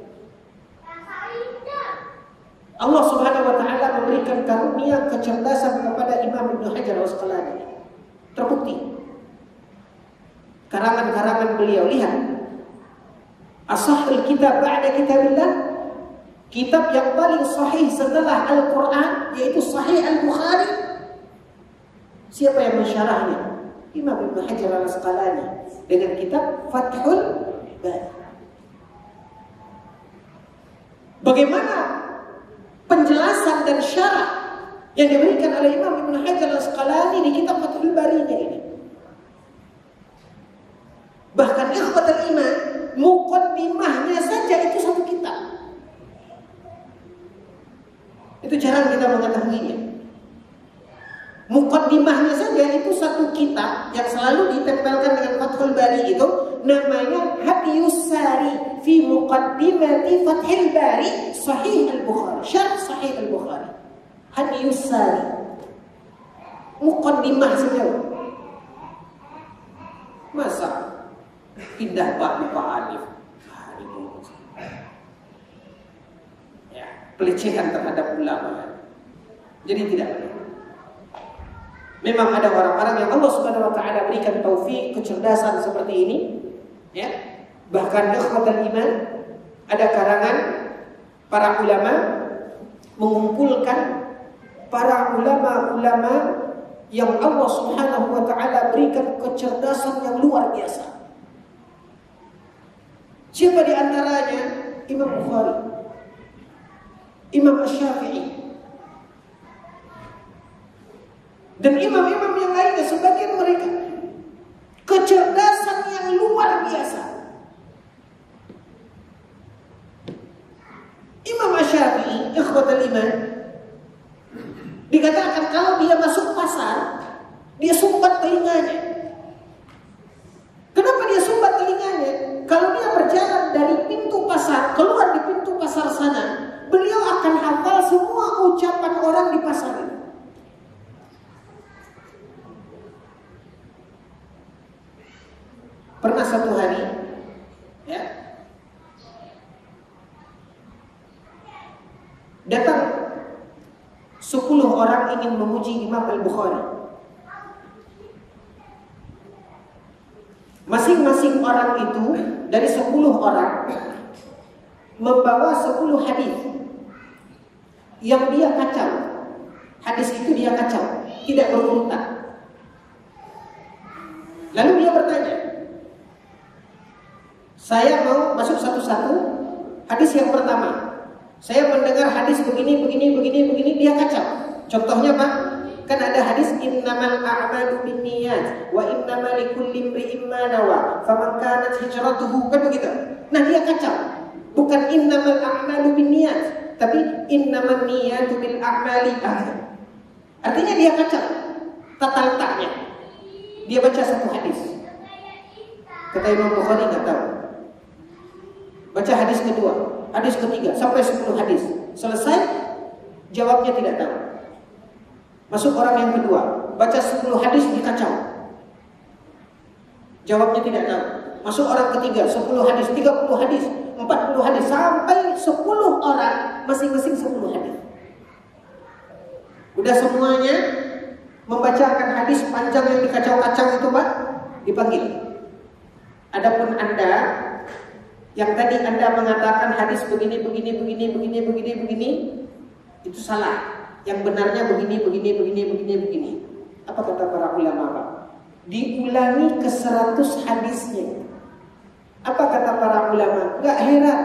Allah Subhanahu wa taala memberikan karunia kecerdasan kepada Imam Ibnu Hajar Al-Asqalani. Terbukti. Karangan-karangan beliau, lihat. Ashahul kitab ba'da kitabillah. Kitab yang paling sahih setelah Al-Qur'an yaitu Sahih Al-Bukhari. Siapa yang mensyarahnya? Imam Ibnu Hajar Al-Asqalani dengan kitab Fathul Bari. Bagaimana penjelasan dan syarah yang diberikan oleh Imam Ibnu Hajar Al-Asqalani di kitab Fathul Bari-nya ini. Bahkan ikhwatul iman, muqaddimahnya saja itu satu kitab. Itu jarang kita mengetahuinya. Muqaddimahnya saja itu satu kitab yang selalu ditempelkan dengan Fathul Bari itu, namanya Hadiyus Sari fi Muqaddimati Fathul Bari Sahih Al-Bukhari, Syarh Sahih Al-Bukhari. Hadiyus Sari, muqaddimah saja. Masa pindah bab lupa alif, ya, pelecehan terhadap ulama. Jadi tidak benar. Memang ada orang-orang yang Allah Subhanahu wa taala berikan taufik, kecerdasan seperti ini, ya. Bahkan ikhwatul iman, ada karangan para ulama mengumpulkan para ulama-ulama yang Allah Subhanahu wa taala berikan kecerdasan yang luar biasa. Siapa di antaranya? Imam Bukhari, Imam Asy-Syafi'i, dan imam-imam yang lainnya. Sebagian mereka kecerdasan yang luar biasa. Imam Asy-Syafi'i, ikhwatul iman, dikatakan kalau dia masuk pasar, dia sumbat telinganya. Kenapa dia sumbat Pernah satu hari, ya, datang 10 orang ingin memuji Imam Al-Bukhari. Masing-masing orang itu dari 10 orang membawa 10 hadis yang dia kacau. Hadis itu dia kacau, tidak berurutan. Lalu dia bertanya, saya mau masuk satu-satu. Hadis yang pertama, saya mendengar hadis begini, dia kacau. Contohnya Pak, kan ada hadis innamal a'malu binniyat wa innamal likulli imri'in ma nawa faman kanat hijratuhu, kan begitu. Nah, dia kacau. Bukan innamal a'malu binniyat, tapi innamal niyatu bil a'mali. Artinya dia kacau tata letaknya. Dia baca satu hadis, kata Imam Bukhari nggak tahu. Baca hadis kedua, hadis ketiga, sampai 10 hadis. Selesai, jawabnya tidak tahu. Masuk orang yang kedua, baca 10 hadis, dikacau. Jawabnya tidak tahu. Masuk orang ketiga, 10 hadis, 30 hadis, 40 hadis, sampai 10 orang, masing-masing 10 hadis. Udah semuanya membacakan hadis panjang yang dikacau-kacau itu Pak, dipanggil. Adapun Anda yang tadi Anda mengatakan hadis begini, itu salah. Yang benarnya begini. Apa kata para ulama Pak? Diulangi ke 100 hadisnya. Apa kata para ulama? Gak heran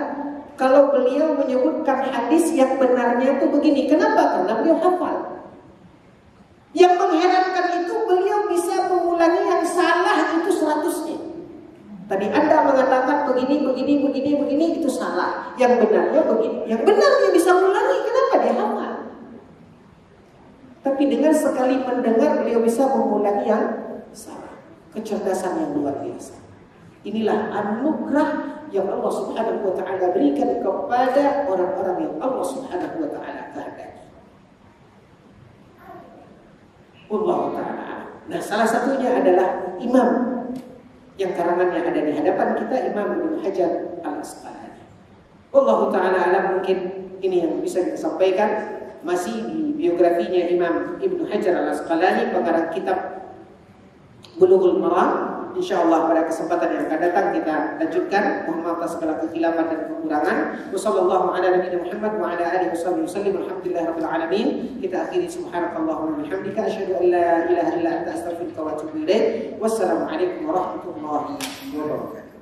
kalau beliau menyebutkan hadis yang benarnya itu begini. Kenapa? Karena beliau hafal. Yang mengherankan itu beliau bisa mengulangi yang salah itu 100-nya. Tadi Anda mengatakan begini, itu salah. Yang benarnya begini. Yang benarnya bisa mengulangi, kenapa dia hafal? Tapi dengan sekali mendengar beliau bisa mengulangi yang salah. Kecerdasan yang luar biasa. Inilah anugerah yang Allah Subhanahu wa ta'ala berikan kepada orang-orang yang Allah Subhanahu wa ta'ala kehendaki. Allah ta'ala. Nah, salah satunya adalah imam yang karangannya ada di hadapan kita, Imam Ibnu Hajar Al-Asqalani. Allah ta'ala alam, mungkin ini yang bisa kita sampaikan. Masih di biografinya Imam Ibnu Hajar Al-Asqalani, pengarang kitab Bulughul Maram. InsyaAllah pada kesempatan yang akan datang kita lanjutkan. Mohon maaf atas segala kekhilafan dan kekurangan. Wassallallahu ala nabiyina Muhammad wa ala alihi wasallam. Alhamdulillahirabbil alamin. Kita akhiri subhanakallahumma wa bihamdika asyhadu an la ilaha illa anta astaghfiruka wa atubu ilaik. Wassalamualaikum warahmatullahi wabarakatuh.